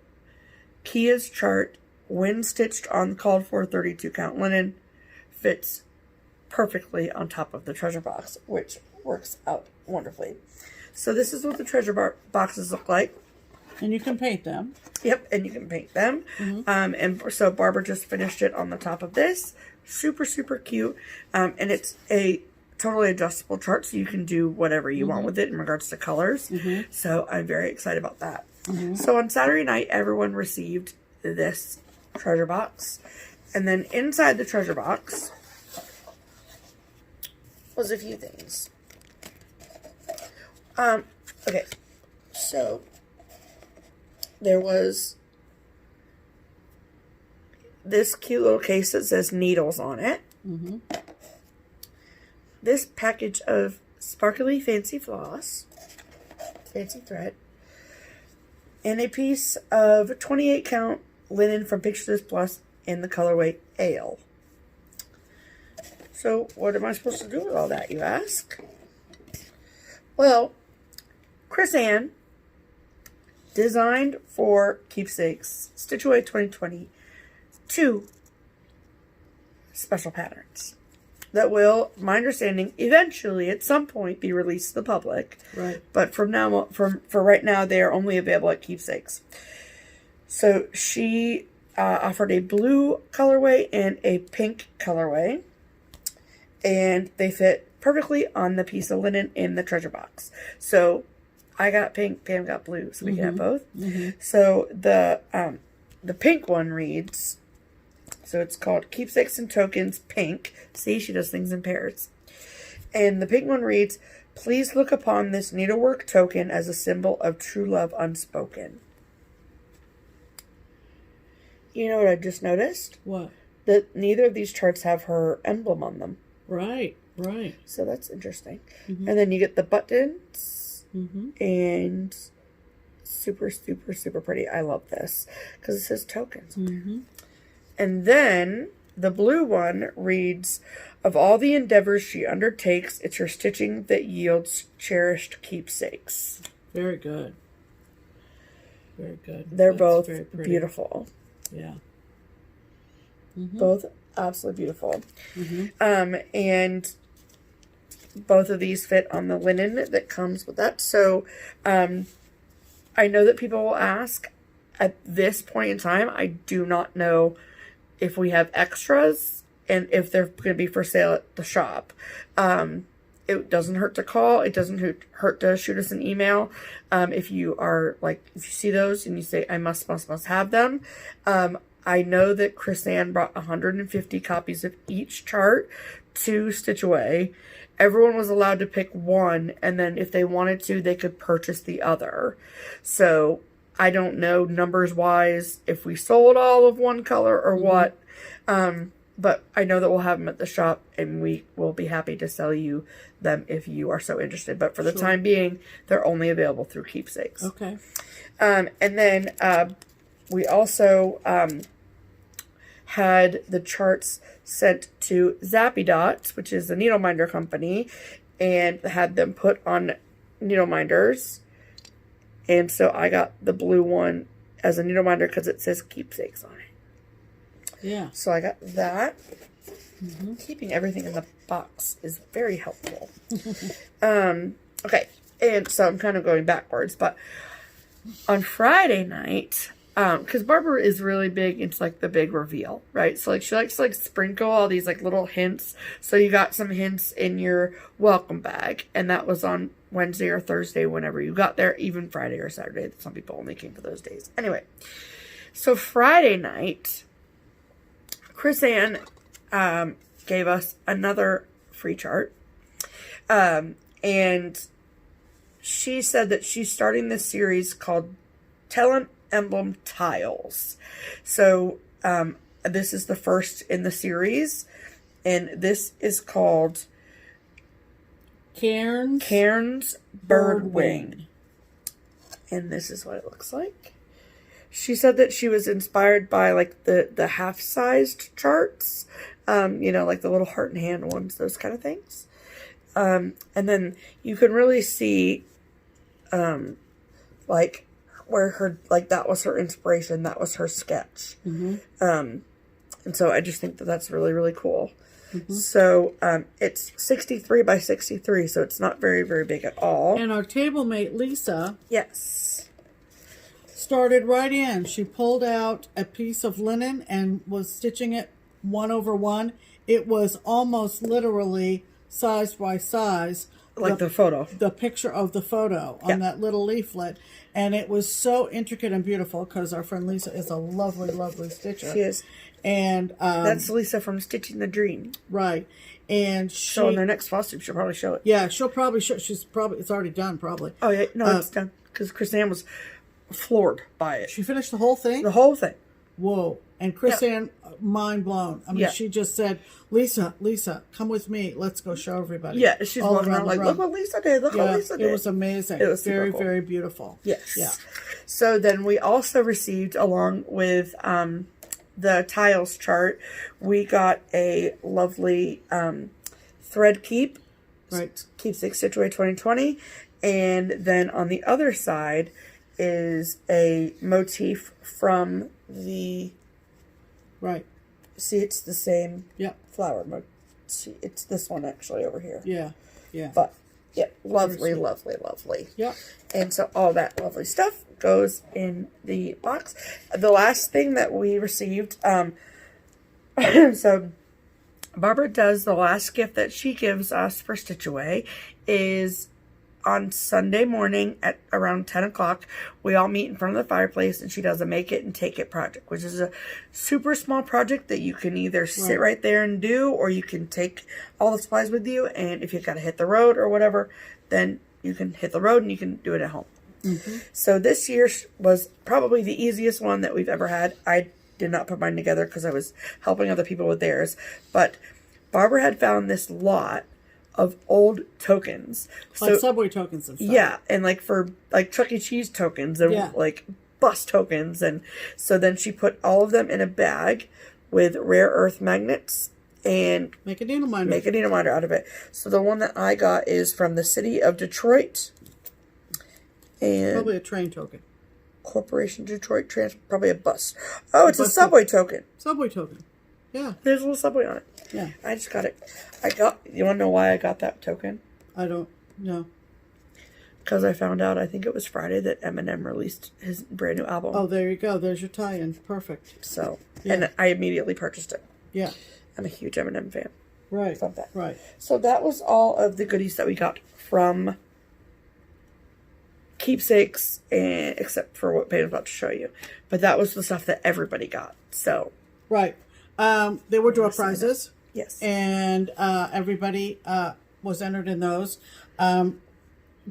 Kia's chart, when stitched on called for 32 count linen, fits perfectly on top of the treasure box, which works out wonderfully. So this is what the treasure boxes look like. And you can paint them. Yep, and you can paint them. And so Barbara just finished it on the top of this. Super, super cute. And it's a totally adjustable chart, so you can do whatever you want with it in regards to colors. So I'm very excited about that. So on Saturday night, everyone received this treasure box. And then inside the treasure box was a few things. Okay, so there was this cute little case that says needles on it. Mm-hmm. This package of sparkly fancy floss, fancy thread, and a piece of 28 count linen from Pictures Plus in the colorway Ale. So what am I supposed to do with all that, you ask? Well, Chris Ann designed for Keepsakes StitchAway 2020 2 special patterns that will, my understanding, eventually at some point be released to the public. Right. But for right now, they are only available at Keepsakes. So she offered a blue colorway and a pink colorway, and they fit perfectly on the piece of linen in the treasure box. So I got pink, Pam got blue, so we can have both. Mm-hmm. So the pink one reads, so it's called Keepsakes and Tokens Pink. See, she does things in pairs. And the pink one reads, please look upon this needlework token as a symbol of true love unspoken. You know what I just noticed? What? That neither of these charts have her emblem on them. Right, right. So that's interesting. Mm-hmm. And then you get the buttons. Mm-hmm. And super, super, super pretty. I love this because it says tokens. Mm-hmm. And then the blue one reads, of all the endeavors she undertakes, it's her stitching that yields cherished keepsakes. Very good. Very good. They're That's both very pretty. beautiful. Yeah. Mm-hmm. Both absolutely beautiful. Mm-hmm. And both of these fit on the linen that comes with that. So I know that people will ask at this point in time. I do not know if we have extras and if they're going to be for sale at the shop. It doesn't hurt to call. It doesn't hurt to shoot us an email. If you see those and you say, I must have them. I know that Chris Ann brought 150 copies of each chart to StitchAway. Everyone was allowed to pick one, and then if they wanted to, they could purchase the other. So I don't know numbers-wise if we sold all of one color or what. But I know that we'll have them at the shop, and we will be happy to sell you them if you are so interested. But for the time being, they're only available through Keepsakes. Okay. And then we also had the charts sent to Zappy Dots, which is a needle minder company, and had them put on needle minders. And so I got the blue one as a needle minder because it says Keepsakes on it. Yeah. So I got that. Mm-hmm. Keeping everything in the box is very helpful. Okay. And so I'm kind of going backwards, but on Friday night, because Barbara is really big into like the big reveal, right? So like she likes to like sprinkle all these like little hints. So you got some hints in your welcome bag, and that was on Wednesday or Thursday whenever you got there, even Friday or Saturday. Some people only came for those days. Anyway, so Friday night, Chris Ann gave us another free chart, and she said that she's starting this series called Talent Emblem Tiles. So this is the first in the series, and this is called Cairns Bird Wing. And this is what it looks like. She said that she was inspired by like the half-sized charts, like the little heart and hand ones, those kind of things. And then you can really see like where her, like that was her inspiration, that was her sketch. Mm-hmm. And so I just think that that's really, really cool. Mm-hmm. So it's 63 by 63, so it's not very, very big at all. And our table mate, Lisa, yes, started right in. She pulled out a piece of linen and was stitching it 1 over 1. It was almost literally size by size Like the photo. The picture of the photo on that little leaflet. And it was so intricate and beautiful because our friend Lisa is a lovely, lovely stitcher. She is. And that's Lisa from Stitching the Dream. Right. And so in their next FlossTube, she'll probably show it. Yeah, she'll probably show. It's already done, probably. Oh yeah, no, it's done because Chris-Ann was floored by it. She finished the whole thing. The whole thing. Whoa! And Chris-Ann, mind blown. I mean, she just said, "Lisa, come with me. Let's go show everybody." Yeah, she's walking around like, "Look what Lisa did! Look what Lisa did!" It was amazing. It was very, very beautiful. Yes. Yeah. So then we also received, along with the tiles chart, we got a lovely thread keep. Right. Keepsakes Statue 2020, and then on the other side is a motif from the. Right. See, it's the same. Yep. Flower motif. It's this one actually over here. Yeah. Yeah. But yeah, lovely, lovely, lovely. Yep. And so all that lovely stuff goes in the box. The last thing that we received, so Barbara does the last gift that she gives us for StitchAway is on Sunday morning at around 10 o'clock. We all meet in front of the fireplace and she does a make it and take it project, which is a super small project that you can either sit right there and do, or you can take all the supplies with you. And if you've got to hit the road or whatever, then you can hit the road and you can do it at home. Mm-hmm. So this year was probably the easiest one that we've ever had. I did not put mine together because I was helping other people with theirs. But Barbara had found this lot of old tokens. Like Subway tokens and stuff. Yeah, and like for like Chuck E. Cheese tokens and like bus tokens. And so then she put all of them in a bag with rare earth magnets and make a needle minder. Make a needle minder out of it. So the one that I got is from the city of Detroit. And probably a train token. Corporation Detroit probably a bus. Oh, it's a Subway token. Subway token. Yeah. There's a little Subway on it. Yeah. I just got it. You want to know why I got that token? I don't know. Because I found out, I think it was Friday, that Eminem released his brand new album. Oh, there you go. There's your tie-in. Perfect. So, and I immediately purchased it. Yeah. I'm a huge Eminem fan. Right. Love that. Right. So that was all of the goodies that we got from Keepsakes, and except for what Pam's about to show you. But that was the stuff that everybody got. So. Right. There were door prizes. Yes. And everybody was entered in those.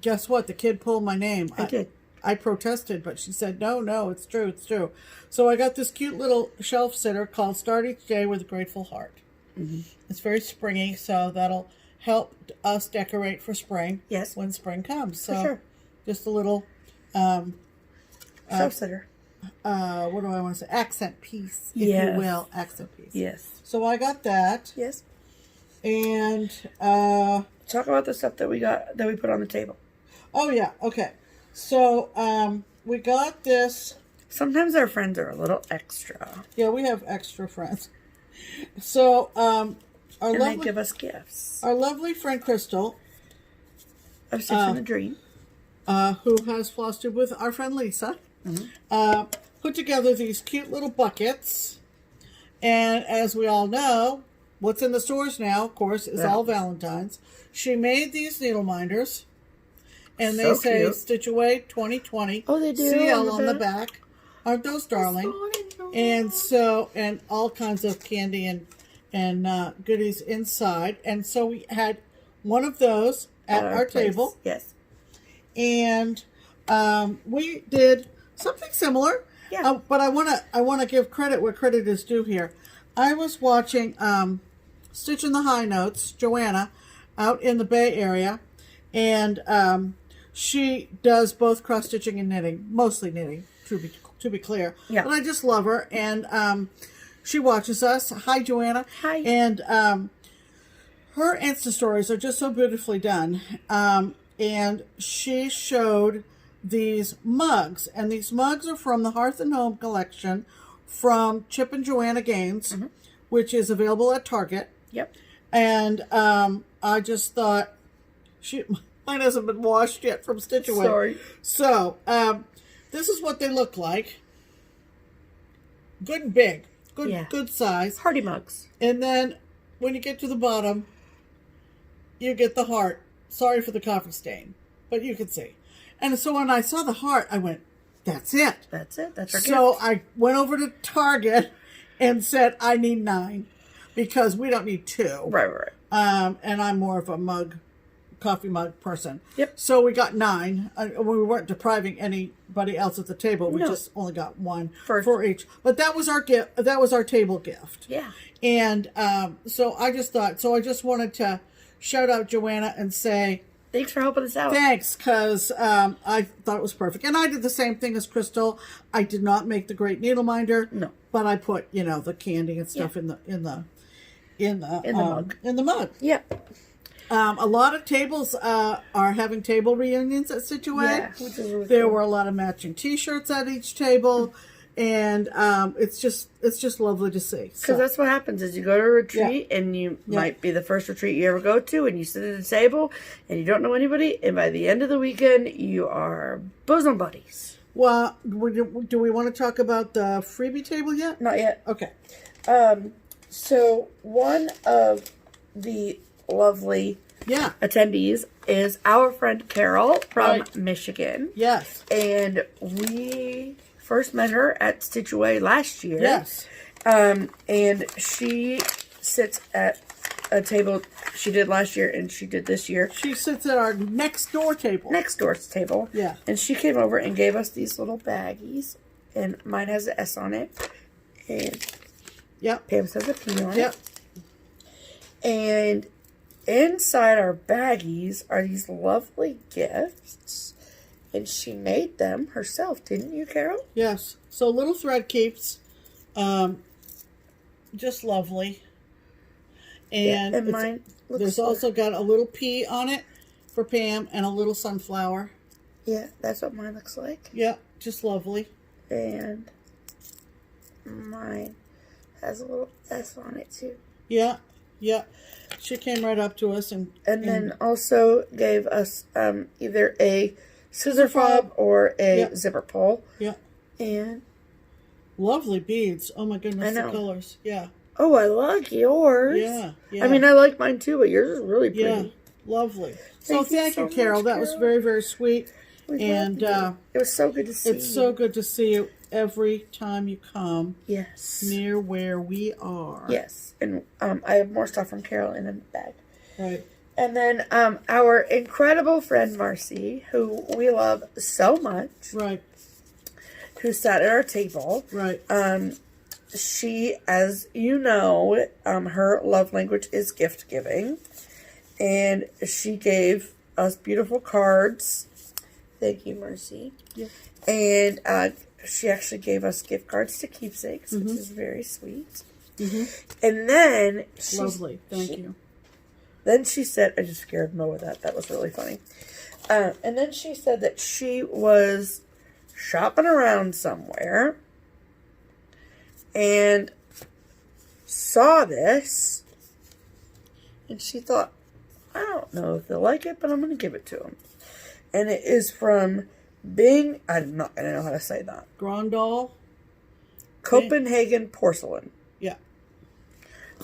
Guess what? The kid pulled my name. I did. I protested, but she said, no, it's true, it's true. So I got this cute little shelf sitter called Start Each Day with a Grateful Heart. Mm-hmm. It's very springy, so that'll help us decorate for spring. Yes. When spring comes. So for sure. Just a little shelf sitter. What do I want to say? Accent piece, if you will. Accent piece. Yes. So I got that. Yes. And talk about the stuff that we got, that we put on the table. Oh yeah, okay. So we got this. Sometimes our friends are a little extra. Yeah, we have extra friends. So they give us gifts. Our lovely friend Crystal, of Stitching the Dream, who has FlossTube with our friend Lisa, put together these cute little buckets. And as we all know, what's in the stores now, of course, is all Valentine's. She made these needle minders. And they say StitchAway 2020. Oh, they do. CL on the back. Aren't those darling? And so, and all kinds of candy and goodies inside. And so we had one of those at our table. Yes. And we did something similar. Yeah. But I wanna give credit where credit is due here. I was watching Stitch in the High Notes, Joanna, out in the Bay Area, and she does both cross stitching and knitting, mostly knitting, to be clear. Yeah. But I just love her, and she watches us. Hi, Joanna. Hi. And her Insta stories are just so beautifully done. And she showed these mugs, and these mugs are from the Hearth and Home collection from Chip and Joanna Gaines, which is available at Target. Yep. And I just thought, mine hasn't been washed yet from StitchAway. Sorry. So, this is what they look like. Good and big. Good size. Party mugs. And then, when you get to the bottom, you get the heart. sorry for the coffee stain, but you can see. And so when I saw the heart, I went, that's it. That's it. That's our So gift. I went over to Target and said, I need 9 because we don't need 2. Right. And I'm more of a coffee mug person. Yep. So we got 9. We weren't depriving anybody else at the table. We No. just only got 1 First. for each. But that was our gift. That was our table gift. Yeah. And so I just wanted to shout out Joanna and say, Thanks for helping us out. thanks, because I thought it was perfect. And I did the same thing as Crystal. I did not make the great needle minder. No. But I put, the candy and stuff in the mug. In the mug. Yep. A lot of tables are having table reunions at StitchAway. Yeah, which is really There cool. were a lot of matching T-shirts at each table, and it's just lovely to see. Because that's what happens is you go to a retreat and you might be the first retreat you ever go to, and you sit at a table and you don't know anybody, and by the end of the weekend you are bosom buddies. Well, do we want to talk about the freebie table yet? Not yet. Okay. So one of the lovely attendees is our friend Carol from Michigan. Yes. And we first met her at StitchAway last year. Yes. And she sits at a table she did last year and she did this year. She sits at our next door table. Next door's table. Yeah. And she came over and gave us these little baggies. And mine has an S on it. And Pam's has a P on it. And inside our baggies are these lovely gifts. And she made them herself, didn't you, Carol? Yes. So little thread keeps. Just lovely. And, and mine there's also got a little P on it for Pam and a little sunflower. Yeah, that's what mine looks like. Yeah, just lovely. And mine has a little S on it too. Yeah. She came right up to us and then also gave us either a scissor fob or a zipper pull. Yeah. And lovely beads. Oh my goodness, I know. the colors. Yeah. Oh, I like yours. Yeah. I mean, I like mine too, but yours is really pretty. Yeah. Lovely. So thank you, so Carol. much, That was Carol. very, very sweet. And it was so good to see it's so good to see you every time you come Yes. near where we are. Yes. And I have more stuff from Carol in a bag. Right. And then our incredible friend Marcy, who we love so much, Right. who sat at our table. Right. She, as you know, her love language is gift giving. And she gave us beautiful cards. Thank you, Marcy. Yeah. And she actually gave us gift cards to Keepsakes, which is very sweet. And then Lovely. Thank you. Then she said, I just scared Mo with that. That was really funny. And then she said that she was shopping around somewhere and saw this. And she thought, I don't know if they'll like it, but I'm going to give it to them. And it is from Bing. I'm not going to know how to say that. Grandal. Copenhagen Porcelain. Yeah.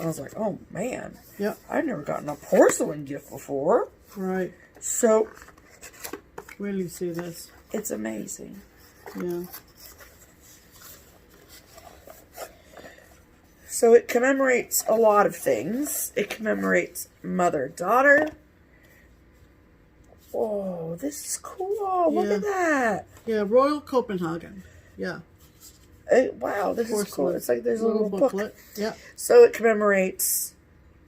I was like, oh, man. Yeah. I've never gotten a porcelain gift before. Right. So, Where do you see this? it's amazing. Yeah. So, it commemorates a lot of things. It commemorates mother-daughter. Whoa, this is cool. Look at that. Yeah. Royal Copenhagen. Yeah. Wow, this is cool. Porcelain. It's like there's a little booklet. Yeah. So, it commemorates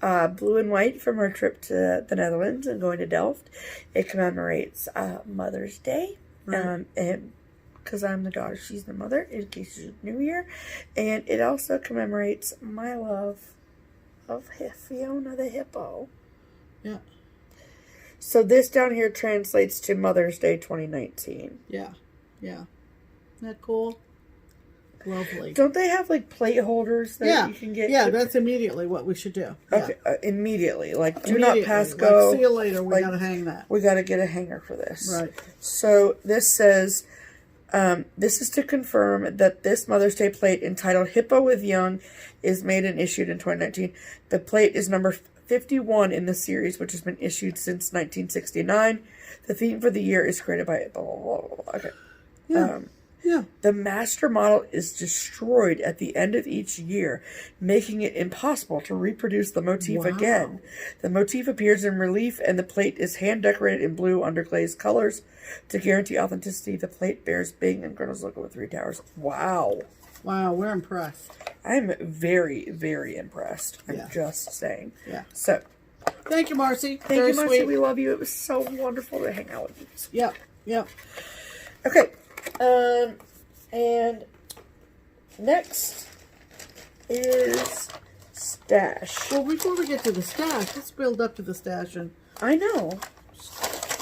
blue and white from her trip to the Netherlands and going to Delft. It commemorates Mother's Day. Right. And because I'm the daughter, she's the mother, in case it's New Year. And it also commemorates my love of Fiona the hippo. Yeah. So this down here translates to Mother's Day 2019. Yeah. Yeah. Isn't that cool? Lovely. Don't they have like plate holders that you can get? Yeah, that's immediately what we should do. Yeah. Okay, immediately. Like, do not pass Like, go. see you later. We Like, gotta hang that. We got to get a hanger for this. Right. So this says, this is to confirm that this Mother's Day plate entitled Hippo with Young is made and issued in 2019. The plate is number 51 in the series, which has been issued since 1969. The theme for the year is created by blah, blah, blah, blah. Okay. Yeah. The master model is destroyed at the end of each year, making it impossible to reproduce the motif again. The motif appears in relief, and the plate is hand-decorated in blue underglaze colors. To guarantee authenticity, the plate bears Bing and Grinnell's logo with 3 towers. Wow. Wow, we're impressed. I'm very, very impressed. I'm just saying. Yeah. So, thank you, Marcy. thank you, Marcy. We love you. It was so wonderful to hang out with you. Yep. Okay. And next is stash. Well, before we get to the stash, let's build up to the stash and I know.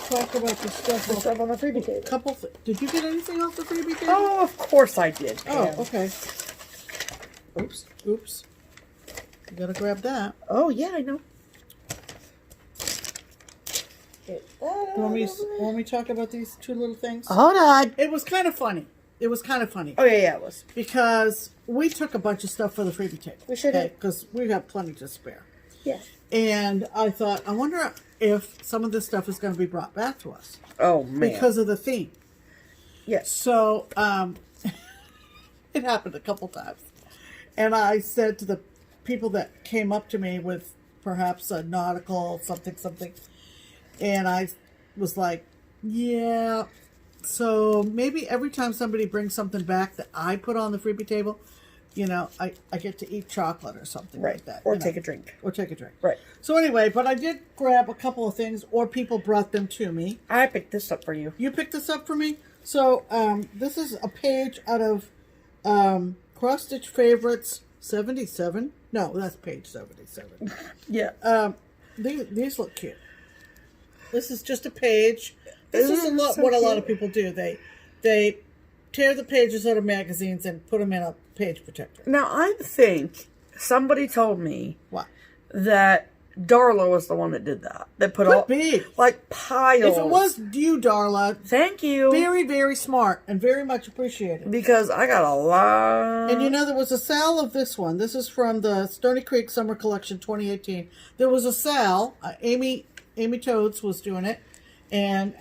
talk about the stuff On the freebie table. Did you get anything off the freebie table? Oh, of course I did. Oh, okay. Oops. You gotta grab that. Oh, yeah, I know. Want me to talk about these 2 little things? Hold on. It was kind of funny. Oh, yeah, it was. Because we took a bunch of stuff for the freebie table. We should have. Because we have plenty to spare. Yeah. And I thought, I wonder if some of this stuff is going to be brought back to us. Oh, man. Because of the theme. Yes. So, it happened a couple times. And I said to the people that came up to me with perhaps a nautical something, and I was like, yeah, so maybe every time somebody brings something back that I put on the freebie table, you know, I get to eat chocolate or something like that. Or take a drink. Right. So anyway, but I did grab a couple of things, or people brought them to me. I picked this up for you. You picked this up for me? So this is a page out of Cross Stitch Favorites 77. No, that's page 77. Yeah. These look cute. This is just a page. This is what a lot of people do. They tear the pages out of magazines and put them in a page protector. Now, I think somebody told me What? that Darla was the one that did that. That put all be. like piles. If it was you, Darla, thank you. very, very smart and very much appreciated. Because I got a lot. And you know, there was a sale of this one. This is from the Stony Creek Summer Collection 2018. There was a sale. Amy Toads was doing it. And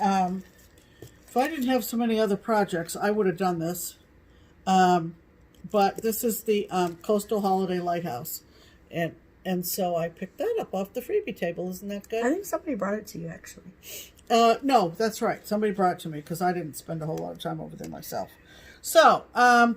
if I didn't have so many other projects, I would have done this. But this is the Coastal Holiday Lighthouse. And so I picked that up off the freebie table. Isn't that good? I think somebody brought it to you, actually. No, that's right. Somebody brought it to me because I didn't spend a whole lot of time over there myself. So,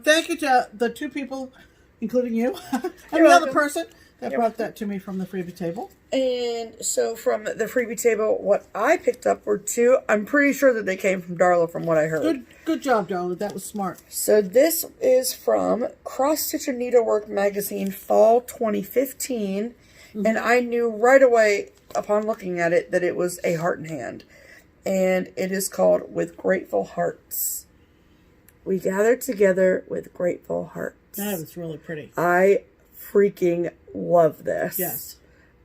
thank you to the 2 people, including you, and the other person that brought that to me from the freebie table. And so from the freebie table, what I picked up were 2. I'm pretty sure that they came from Darla from what I heard. Good job, Darla. That was smart. So this is from Cross Stitch and Needlework Magazine, Fall 2015. Mm-hmm. And I knew right away, upon looking at it, that it was a heart and hand. And it is called With Grateful Hearts. We gather together with grateful hearts. That was really pretty. I freaking love this. Yes.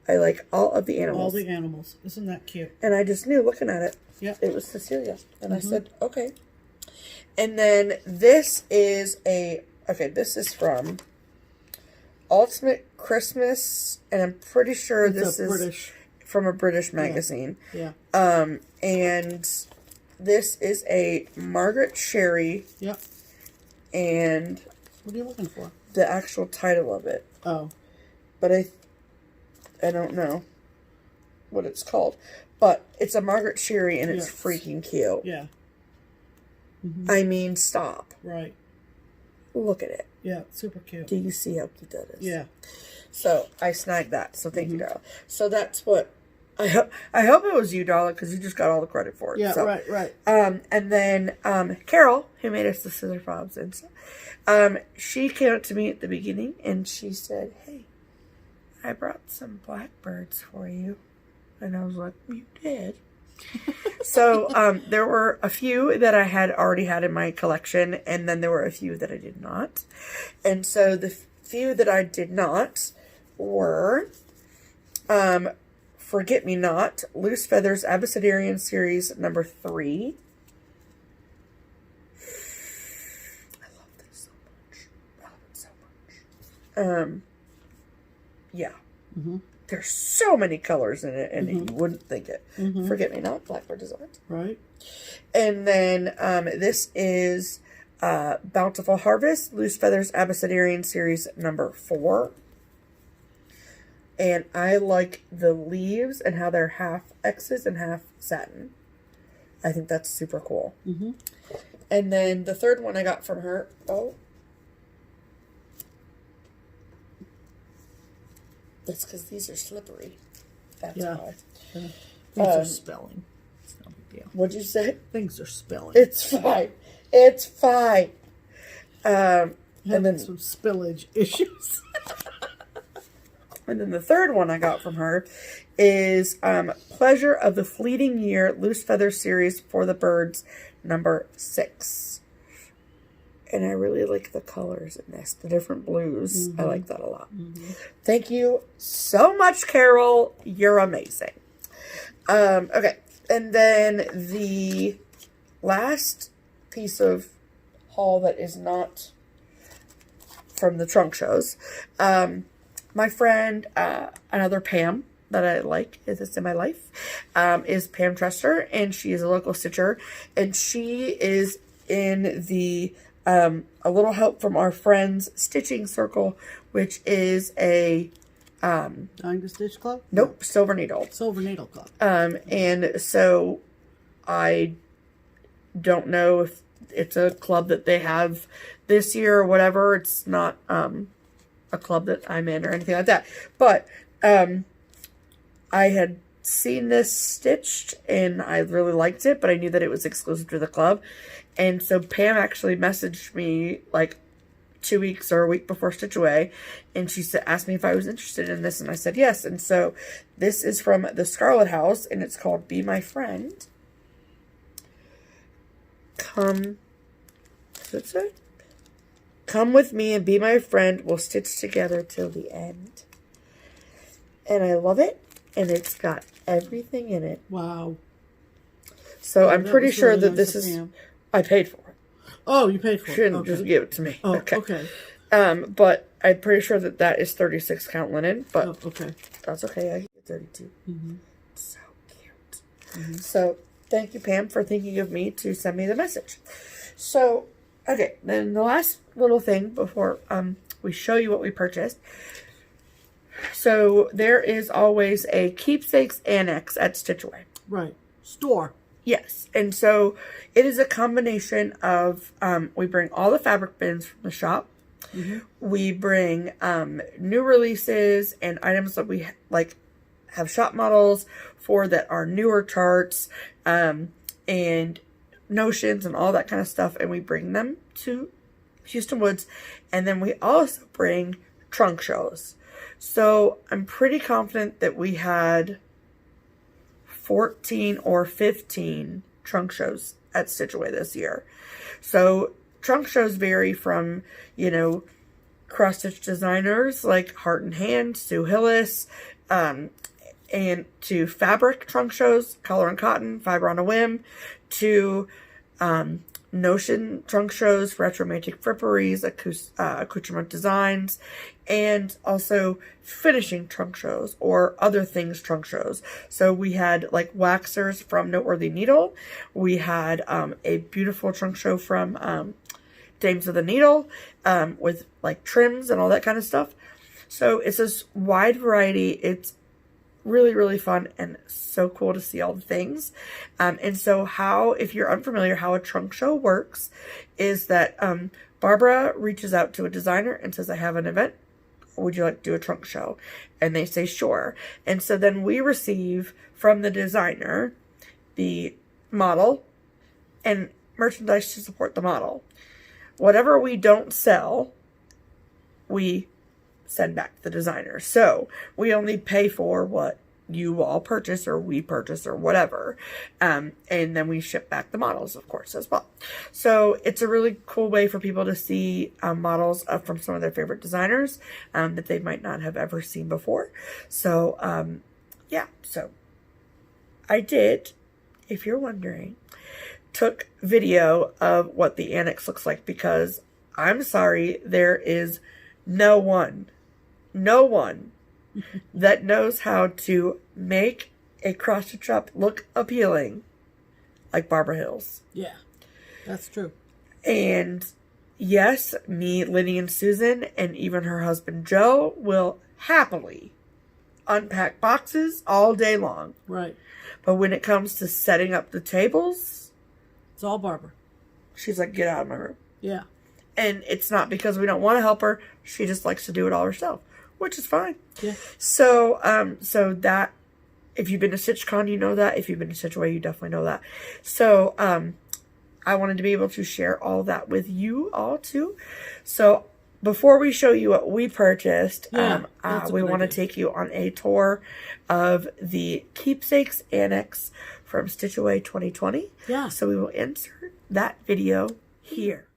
I like all of the animals. All the animals. Isn't that cute? And I just knew looking at it. Yep. It was Cecilia. And I said, okay. And then this is this is from Ultimate Christmas. And I'm pretty sure this is from a British magazine. Yeah. And this is a Margaret Sherry. Yep. And what are you looking for? The actual title of it. Oh. But I don't know what it's called. But it's a Margaret Sherry, and it's freaking cute. Yeah. Mm-hmm. I mean, stop. Right. Look at it. Yeah, super cute. Do you see how cute that is? Yeah. So I snagged that. So thank you, Darla. So that's what I hope it was you, Darla, because you just got all the credit for it. Yeah, so, right. And then Carol, who made us the scissor fobs and stuff, she came up to me at the beginning and she said, "Hey, I brought some blackbirds for you." And I was like, "You did?" So there were a few that I had already had in my collection, and then there were a few that I did not. And so the few that I did not were Forget Me Not, Loose Feathers Abecedarian Series number 3. I love this so much. I love it so much. Yeah. Mm-hmm. there's so many colors in it, and you wouldn't think it. Forget me not, Blackbird Designs. Right. And then this is Bountiful Harvest, Loose Feathers Abyssinian Series number 4. And I like the leaves and how they're half X's and half satin. I think that's super cool. And then the third one I got from her, that's because these are slippery. That's why. Things are spilling. It's no big deal. What'd you say? Things are spilling. It's fine. It's fine. And then some spillage issues. And then the third one I got from her is Pleasure of the Fleeting Year Loose Feather Series for the Birds number 6. And I really like the colors in this, the different blues. I like that a lot. Thank you so much, Carol. You're amazing. Okay, and then the last piece of haul that is not from the trunk shows. My friend, another Pam that I like, is in my life, is Pam Trester, and she is a local stitcher, and she is in the A Little Help from Our Friends Stitching Circle, which is a Dying to Stitch Club? Nope, Silver Needle. Silver Needle Club. And so I don't know if it's a club that they have this year or whatever. It's not a club that I'm in or anything like that. But I had seen this stitched and I really liked it, but I knew that it was exclusive to the club. And so Pam actually messaged me like 2 weeks or a week before StitchAway, and she asked me if I was interested in this, and I said yes. And so this is from the Scarlet House, and it's called Be My Friend. Come with me and be my friend. We'll stitch together till the end. And I love it, and it's got everything in it. Wow. So I'm pretty sure that this is... I paid for it. Oh, you paid for it. She didn't just give it to me. Oh, okay. But I'm pretty sure that that is 36 count linen. But okay. That's okay. I get 32. So cute. So thank you, Pam, for thinking of me to send me the message. So, okay. Then the last little thing before we show you what we purchased. So there is always a Keepsakes Annex at StitchAway. Right. Store. Yes, and so it is a combination of, we bring all the fabric bins from the shop. We bring new releases and items that we like have shop models for that are newer charts and notions and all that kind of stuff. And we bring them to Houston Woods. And then we also bring trunk shows. So I'm pretty confident that we had 14 or 15 trunk shows at StitchAway this year. So trunk shows vary from, you know, cross-stitch designers like Heart and Hand, Sue Hillis, and to fabric trunk shows, Color and Cotton, Fiber on a Whim, to notion trunk shows, Retromantic Fripperies, accoutrement designs, and also finishing trunk shows or other things trunk shows. So we had like waxers from Noteworthy Needle. We had a beautiful trunk show from Dames of the Needle with like trims and all that kind of stuff. So it's this wide variety. It's really, really fun and so cool to see all the things. And so if you're unfamiliar, how a trunk show works is that Barbara reaches out to a designer and says, I have an event. Would you like to do a trunk show? And they say, sure. And so then we receive from the designer the model and merchandise to support the model. Whatever we don't sell, we send back to the designer. So we only pay for what you all purchase or we purchase or whatever. And then we ship back the models, of course, as well. So it's a really cool way for people to see models from some of their favorite designers that they might not have ever seen before. So, yeah. So I did, if you're wondering, took video of what the annex looks like because I'm sorry, there is no one that knows how to make a cross-stitch up look appealing, like Barbara Hill's. Yeah, that's true. And yes, me, Linny, and Susan, and even her husband Joe will happily unpack boxes all day long. Right. But when it comes to setting up the tables, it's all Barbara. She's like, get out of my room. Yeah. And it's not because we don't want to help her. She just likes to do it all herself, which is fine. Yeah. So, so that, if you've been to StitchCon, you know that. If you've been to StitchAway, you definitely know that. So, I wanted to be able to share all that with you all too. So, before we show you what we purchased, we want to take you on a tour of the Keepsakes Annex from StitchAway 2020. Yeah. So we will insert that video here.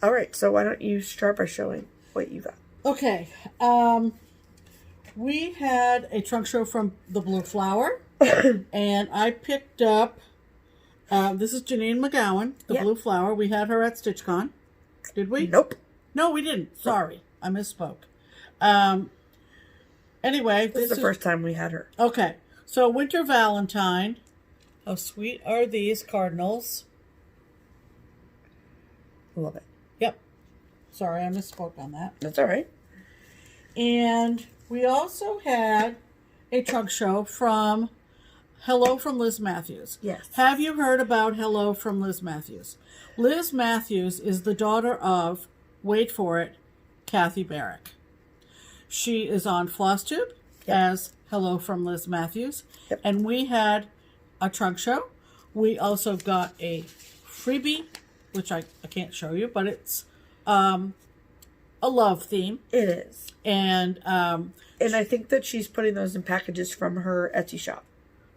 All right, so why don't you start by showing what you got? Okay. We had a trunk show from the Blue Flower, and I picked up, this is Janine McGowan, the Blue Flower. We had her at StitchCon. Did we? Nope. No, we didn't. Sorry. I misspoke. Anyway. This is the first time we had her. Okay. So, Winter Valentine. How sweet are these cardinals? Love it. Yep. Sorry, I misspoke on that. That's all right. And we also had a trunk show from Hello from Liz Matthews. Yes. Have you heard about Hello from Liz Matthews? Liz Matthews is the daughter of, wait for it, Kathy Barrick. She is on FlossTube as Hello from Liz Matthews. Yep. And we had a trunk show. We also got a freebie, which I can't show you, but it's a love theme. It is. And I think that she's putting those in packages from her Etsy shop.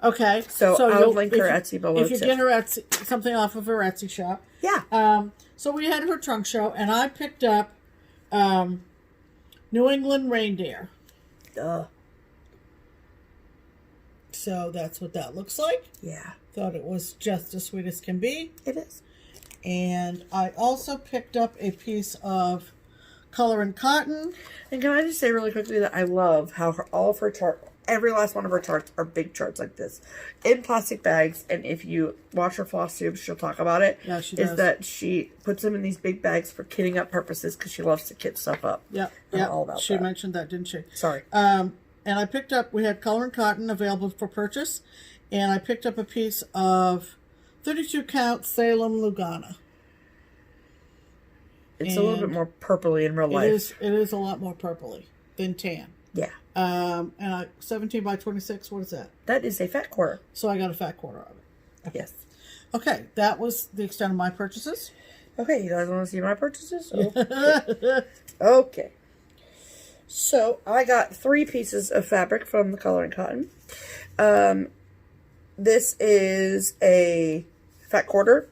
Okay. So I'll link her Etsy below. If you get her Etsy, something off of her Etsy shop. Yeah. So we had her trunk show, and I picked up New England Reindeer. Duh. So that's what that looks like. Yeah. Thought it was just as sweet as can be. It is. And I also picked up a piece of Color and Cotton. And can I just say really quickly that I love how all of her charts, every last one of her charts are big charts like this in plastic bags. And if you watch her FlossTube, she'll talk about it. Yeah, she does. Is that she puts them in these big bags for kitting up purposes because she loves to kit stuff up. Yeah, all about she that. mentioned that, didn't she? Sorry. And I picked up, we had Color and Cotton available for purchase. And I picked up a piece of 32 count Salem Lugana. It's a little bit more purpley in real life. It is a lot more purpley than tan. Yeah. And 17 by 26, what is that? That is a fat quarter. So I got a fat quarter of it. Okay. Yes. Okay, that was the extent of my purchases. Okay, you guys want to see my purchases? Okay. So I got 3 pieces of fabric from the Color and Cotton. This is a fat quarter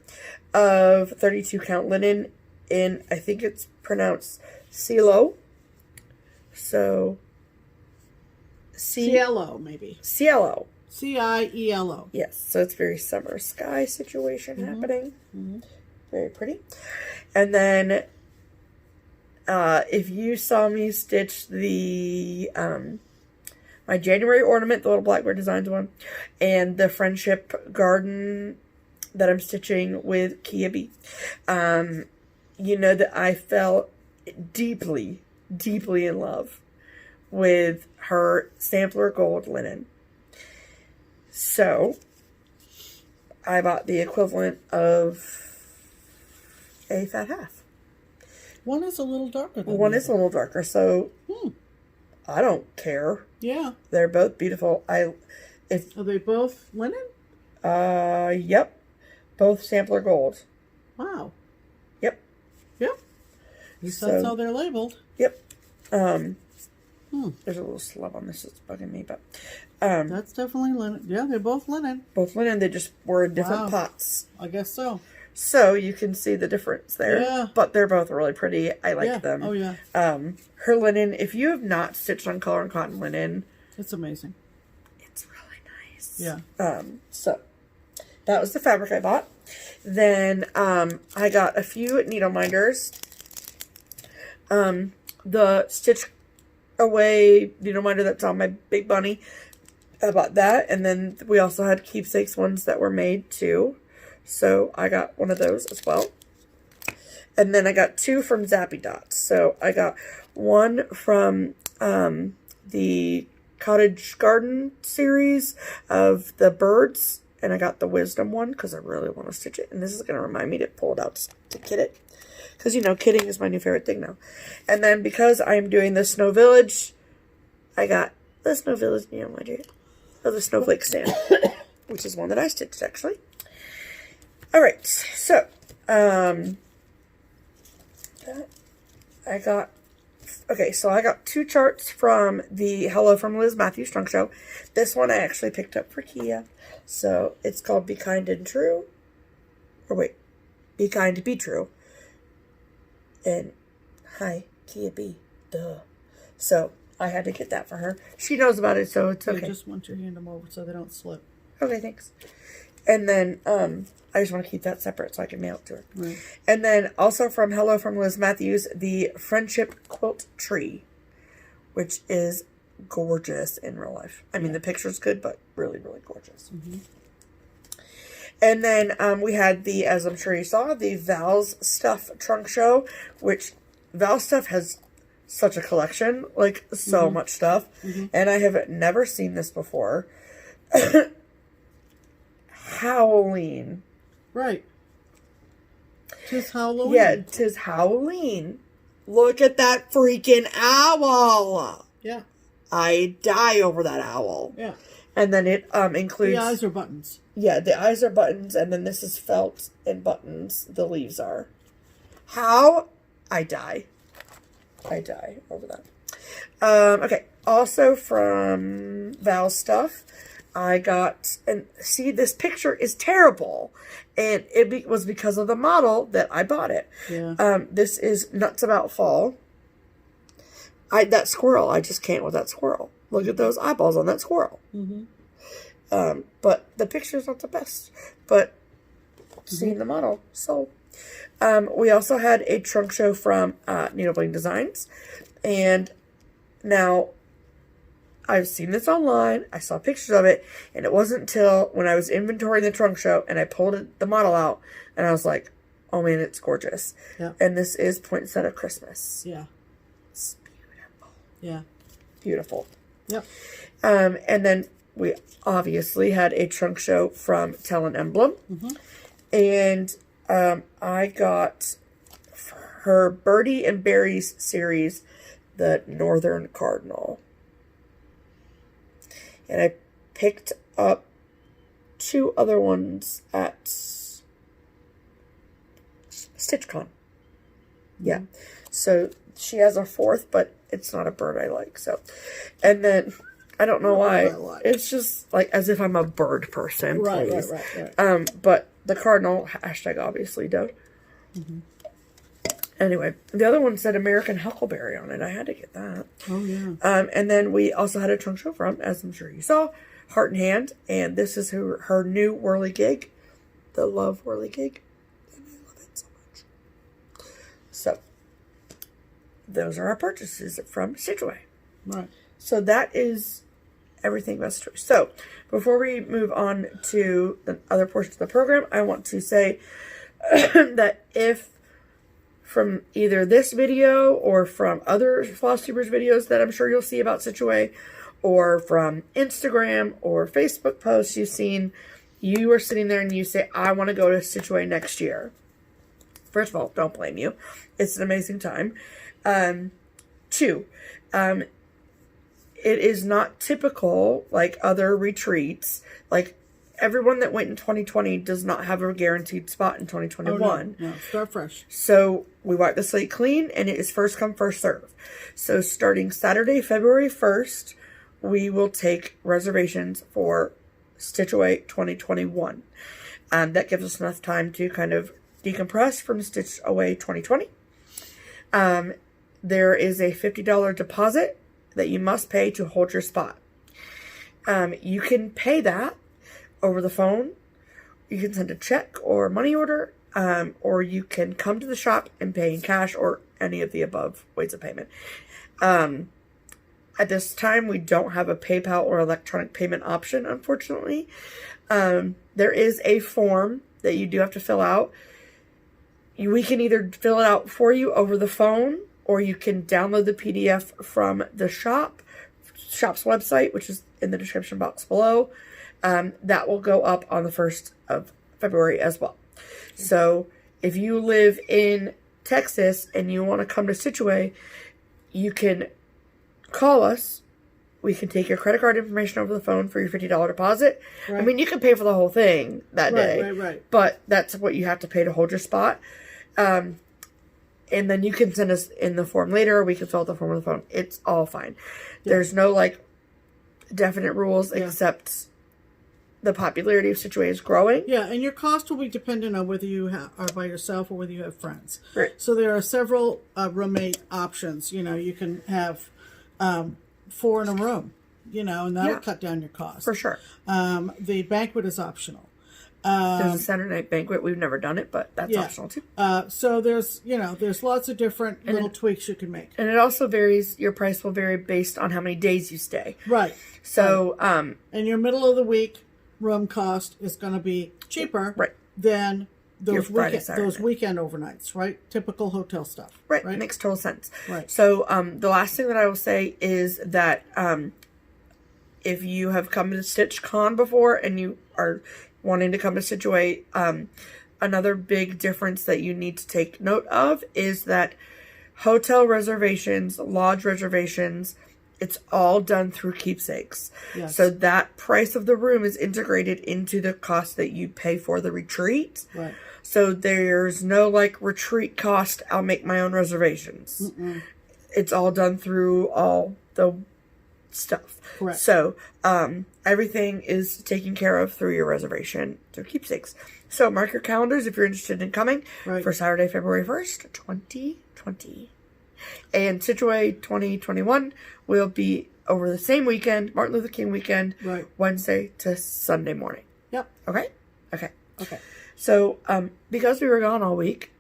of 32 count linen in, I think it's pronounced Cielo. So, Cielo, maybe. Cielo. Cielo. Yes, so it's very summer sky situation happening. Very pretty. And then, if you saw me stitch the, my January ornament, the little Blackbird Designs one, and the Friendship Garden that I'm stitching with Kiabi, you know that I fell deeply, deeply in love with her Sampler Gold linen. So, I bought the equivalent of a fat half. One is a little darker than One the is a little darker, so I don't care. Yeah. They're both beautiful. Are they both linen? Yep. Both Sampler Gold. Wow. Yep. Yep. So that's how they're labeled. Yep. There's a little slub on this that's bugging me, but that's definitely linen. Yeah, they're both linen. Both linen. They just were in different pots. I guess so. So you can see the difference there. Yeah. But they're both really pretty. I like them. Oh yeah. Her linen. If you have not stitched on Color and Cotton linen, it's amazing. It's really nice. Yeah. So that was the fabric I bought. Then I got a few needle minders. The StitchAway needle minder that's on my Big Bunny. I bought that. And then we also had Keepsakes ones that were made too. So I got one of those as well. And then I got 2 from Zappy Dots. So I got one from the Cottage Garden series of the birds. And I got the Wisdom one because I really want to stitch it. And this is going to remind me to pull it out to kit it. Because, you know, kitting is my new favorite thing now. And then because I'm doing the Snow Village, I got the Snow Village needle minder. Oh, the Snowflake stand. Which is one that I stitched, actually. Alright, so, I got 2 charts from the Hello from Liz Matthews trunk show. This one I actually picked up for Kia. So, it's called Be Kind and True. Or wait, Be Kind, Be True. And hi, Kia B. Duh. So I had to get that for her. She knows about it, so it's okay. I just want you to hand them over so they don't slip. Okay, thanks. And then I just want to keep that separate so I can mail it to her. Right. And then also from Hello from Liz Matthews, the Friendship Quilt Tree, which is gorgeous in real life. I mean, the picture's good, but really, really gorgeous. Mm-hmm. And then we had the, as I'm sure you saw, the Val's Stuff trunk show, which Val's Stuff has such a collection, like so much stuff. Mm-hmm. And I have never seen this before. Halloween. Right. 'Tis Halloween. Yeah, 'tis Halloween. Look at that freaking owl. Yeah. I die over that owl. Yeah. And then it includes... The eyes are buttons. Yeah, the eyes are buttons, and then this is felt and buttons. The leaves are. How? I die. I die over that. Okay. Also from Val Stuff, I got, and see, this picture is terrible. And it was because of the model that I bought it. Yeah. This is Nuts About Fall. That squirrel, I just can't with that squirrel. Look at those eyeballs on that squirrel. Mm-hmm. But the picture's not the best. But seeing the model, so. We also had a trunk show from Needle Bling Designs. And now, I've seen this online. I saw pictures of it. And it wasn't until when I was inventorying the trunk show and I pulled the model out. And I was like, oh man, it's gorgeous. Yeah. And this is Poinsettia Christmas. Yeah. It's beautiful. Yeah. Beautiful. Yep. And then we obviously had a trunk show from Tell an Emblem. Mm-hmm. And I got her Birdie and Berries series, the Northern Cardinal. And I picked up 2 other ones at StitchCon. Yeah. So she has a 4th, but it's not a bird I like. So, and then I don't know why. It's just like as if I'm a bird person. Right. But the cardinal, hashtag obviously Doe. Mm-hmm. Anyway, the other one said American Huckleberry on it. I had to get that. Oh, yeah. And then we also had a trunk show from, as I'm sure you saw, Heart and Hand. And this is her new whirly gig. The Love Whirly Gig. And I love it so much. So, those are our purchases from StitchAway. Right. So that is everything about StitchAway. So, before we move on to the other portions of the program, I want to say that if from either this video or from other FlossTubers videos that I'm sure you'll see about StitchAway, or from Instagram or Facebook posts you've seen, you are sitting there and you say, I want to go to StitchAway next year. First of all, don't blame you. It's an amazing time. 2, it is not typical like other retreats. Like everyone that went in 2020 does not have a guaranteed spot in 2021. No, start fresh. So we wipe the slate clean and it is first come, first serve. So starting Saturday, February 1st, we will take reservations for StitchAway 2021. That gives us enough time to kind of decompress from StitchAway 2020. There is a $50 deposit that you must pay to hold your spot. You can pay that over the phone. You can send a check or money order, or you can come to the shop and pay in cash or any of the above ways of payment. At this time, we don't have a PayPal or electronic payment option, unfortunately. There is a form that you do have to fill out. We can either fill it out for you over the phone, or you can download the PDF from the shop's website, which is in the description box below. That will go up on the 1st of February as well. So if you live in Texas and you want to come to StitchAway, you can call us. We can take your credit card information over the phone for your $50 deposit. Right. I mean, you can pay for the whole thing that day. Right. But that's what you have to pay to hold your spot. And then you can send us in the form later. Or we can fill out the form on the phone. It's all fine. Yeah. There's no, like, definite rules except the popularity of StitchAway is growing. Yeah, and your cost will be dependent on whether you are by yourself or whether you have friends. Right. So there are several roommate options. You know, you can have 4 in a room, you know, and that'll cut down your cost. For sure. The banquet is optional. There's a Saturday night banquet. We've never done it, but that's optional too. So there's, you know, there's lots of different little tweaks you can make. And it also varies, your price will vary based on how many days you stay. Right. So, and your middle of the week room cost is going to be cheaper than those weekend overnights, right? Typical hotel stuff. Right. Makes total sense. Right. So, the last thing that I will say is that, if you have come to StitchCon before and you are wanting to come to StitchAway, another big difference that you need to take note of is that hotel reservations, lodge reservations, it's all done through Keepsakes. Yes. So that price of the room is integrated into the cost that you pay for the retreat. Right. So there's no like retreat cost, I'll make my own reservations. It's all done through all the stuff. Correct. So everything is taken care of through your reservation through Keepsakes. So mark your calendars if you're interested in coming for Saturday, February 1st, 2020. And StitchAway 2021 will be over the same weekend, Martin Luther King weekend, Wednesday to Sunday morning. Yep. Okay? Okay. Okay. So because we were gone all week,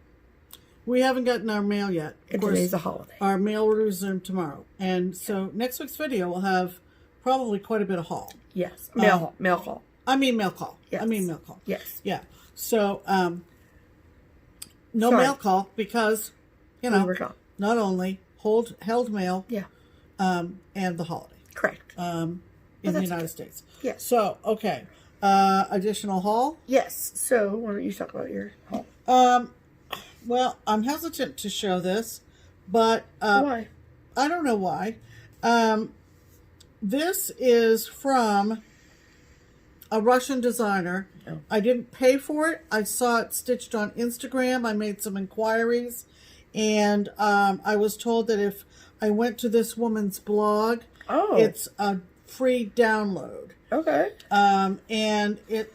we haven't gotten our mail yet. And today's a holiday. Our mail will resume tomorrow. And so next week's video will have probably quite a bit of haul. Yes. Mail call. I mean mail call. Yes. I mean mail call. Yes. Yeah. So no mail call because, you know, we were gone. Not only held mail and the holiday. Correct. In the United States. Yes. So, okay. Additional haul? Yes. So why don't you talk about your haul? Well, I'm hesitant to show this, but why? I don't know why. This is from a Russian designer. Oh. I didn't pay for it. I saw it stitched on Instagram. I made some inquiries, and I was told that if I went to this woman's blog, it's a free download. Okay. And it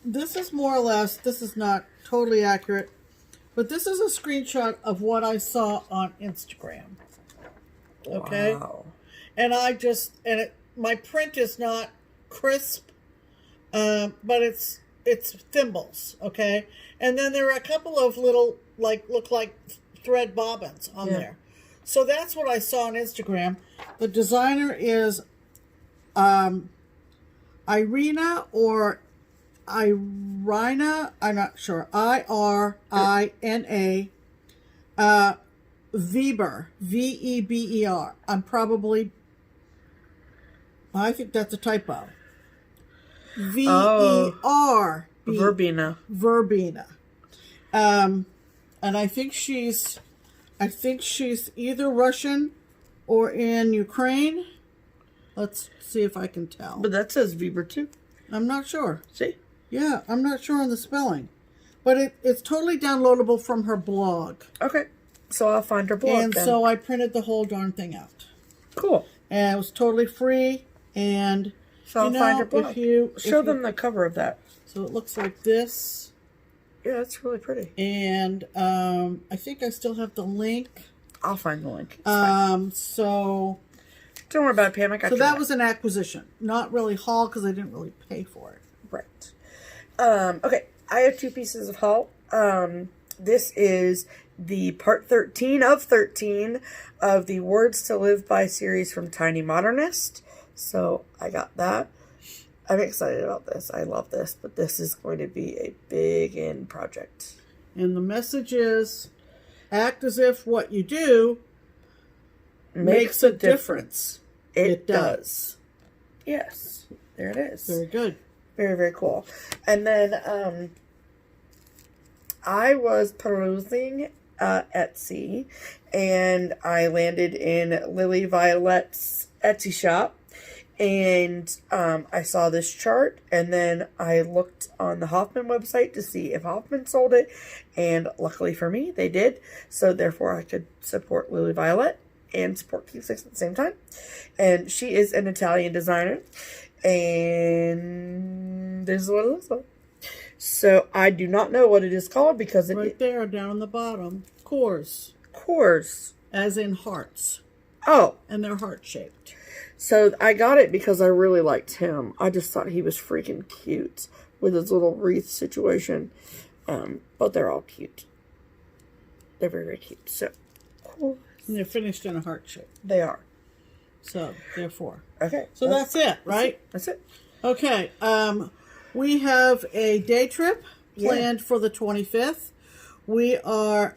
this is more or less, this is not totally accurate, but this is a screenshot of what I saw on Instagram. Okay. Wow. And my print is not crisp, but it's thimbles. Okay. And then there are a couple of little, look like thread bobbins on there. So that's what I saw on Instagram. The designer is, Irina or Irina, I'm not sure. Irina, Weber, Veber. I think that's a typo. Ver. Verbena. Verbena. And I think she's either Russian or in Ukraine. Let's see if I can tell. But that says Weber too. I'm not sure. See? Yeah, I'm not sure on the spelling. But it's totally downloadable from her blog. Okay. So I'll find her blog And then. so I printed the whole darn thing out. Cool. And it was totally free. And so I'll find her blog. Show them the cover of that. So it looks like this. Yeah, that's really pretty. And I think I still have the link. I'll find the link. So don't worry about it, Pam. I got you. So that was an acquisition. Not really haul because I didn't really pay for it. Right. Okay. I have 2 pieces of haul. This is the part 13 of 13 of the Words to Live By series from Tiny Modernist. So I got that. I'm excited about this. I love this, but this is going to be a big end project. And the message is, act as if what you do makes a difference. It does. Yes. There it is. Very good. Very, very cool. And then I was perusing Etsy, and I landed in Lily Violet's Etsy shop. And I saw this chart, and then I looked on the Hoffman website to see if Hoffman sold it. And luckily for me, they did. So therefore, I could support Lily Violet and support Keepsakes at the same time. And she is an Italian designer. And this is what it looks like. So I do not know what it is called because it right there down on the bottom. Cores. Cores. As in hearts. Oh. And they're heart-shaped. So I got it because I really liked him. I just thought he was freaking cute with his little wreath situation. But they're all cute. They're very, very cute. So, cool. And they're finished in a heart shape. They are. So, therefore. Okay. So that's it, right? That's it. Okay. We have a day trip planned for the 25th. We are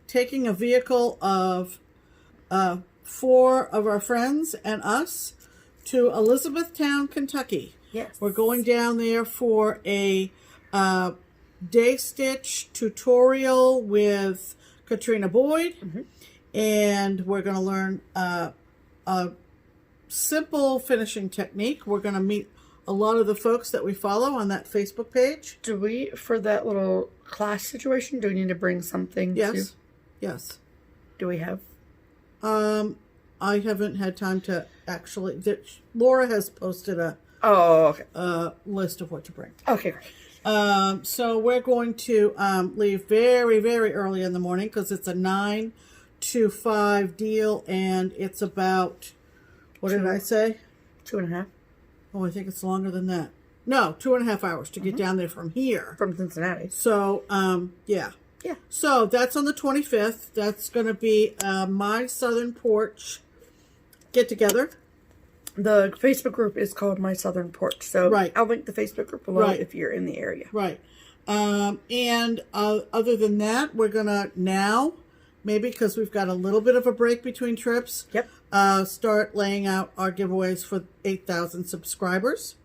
taking a vehicle of 4 of our friends and us to Elizabethtown, Kentucky. Yes. We're going down there for a day stitch tutorial with Katrina Boyd. Mm-hmm. And we're going to learn a simple finishing technique. We're going to meet a lot of the folks that we follow on that Facebook page. Do we, for that little class situation, do we need to bring something? Yes. Yes. Do we have? I haven't had time to actually. Laura has posted a list of what to bring. Okay, great. So we're going to leave very, very early in the morning because it's a 9 to 5 deal, and it's about, what did I say? 2.5. Oh, I think it's longer than that. No, 2.5 hours to get down there from here. From Cincinnati. So, yeah. Yeah. So that's on the 25th. That's going to be my Southern Porch get-together. The Facebook group is called My Southern Porch. So right. I'll link the Facebook group below if you're in the area. Right. And other than that, we're going to now, maybe because we've got a little bit of a break between trips, start laying out our giveaways for 8,000 subscribers.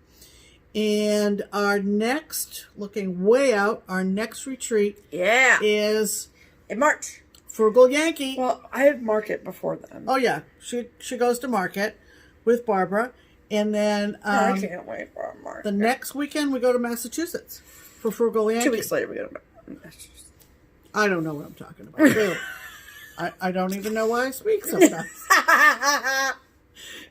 And our next, looking way out, our next retreat is in March. Frugal Yankee. Well, I have Market before then. Oh, yeah. She goes to Market with Barbara. And then I can't wait for Market. The next weekend we go to Massachusetts for Frugal Yankee. 2 weeks later we go to Massachusetts. I don't know what I'm talking about. Really. I don't even know why I speak sometimes.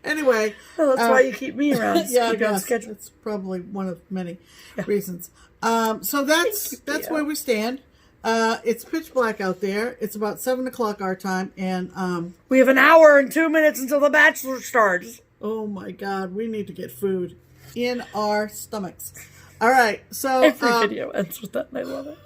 Anyway. Well, that's why you keep me around. Yeah, I guess. It's probably one of many reasons. So that's where we stand. It's pitch black out there. It's about 7 o'clock our time. And we have an hour and 2 minutes until The Bachelor starts. Oh, my God. We need to get food in our stomachs. All right. So every video ends with that, and I love it.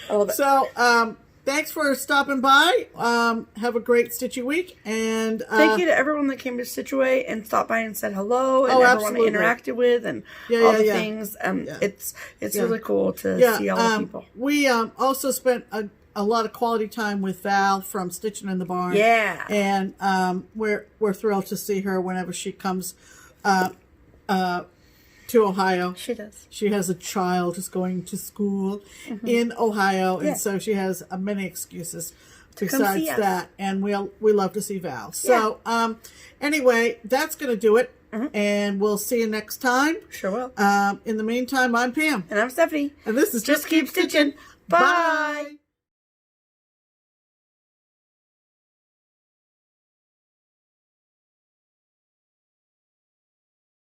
I love it. So, thanks for stopping by. Have a great Stitchy week. And thank you to everyone that came to StitchAway and stopped by and said hello. And everyone I interacted with and all the things. It's really cool to see all the people. We also spent a lot of quality time with Val from Stitchin' in the Barn. Yeah. And we're thrilled to see her whenever she comes to Ohio. She does. She has a child who's going to school in Ohio, and so she has many excuses besides that. And we love to see Val. So anyway, that's going to do it, and we'll see you next time. Sure will. In the meantime, I'm Pam, and I'm Stephanie, and this is Just Keep Stitching. Bye.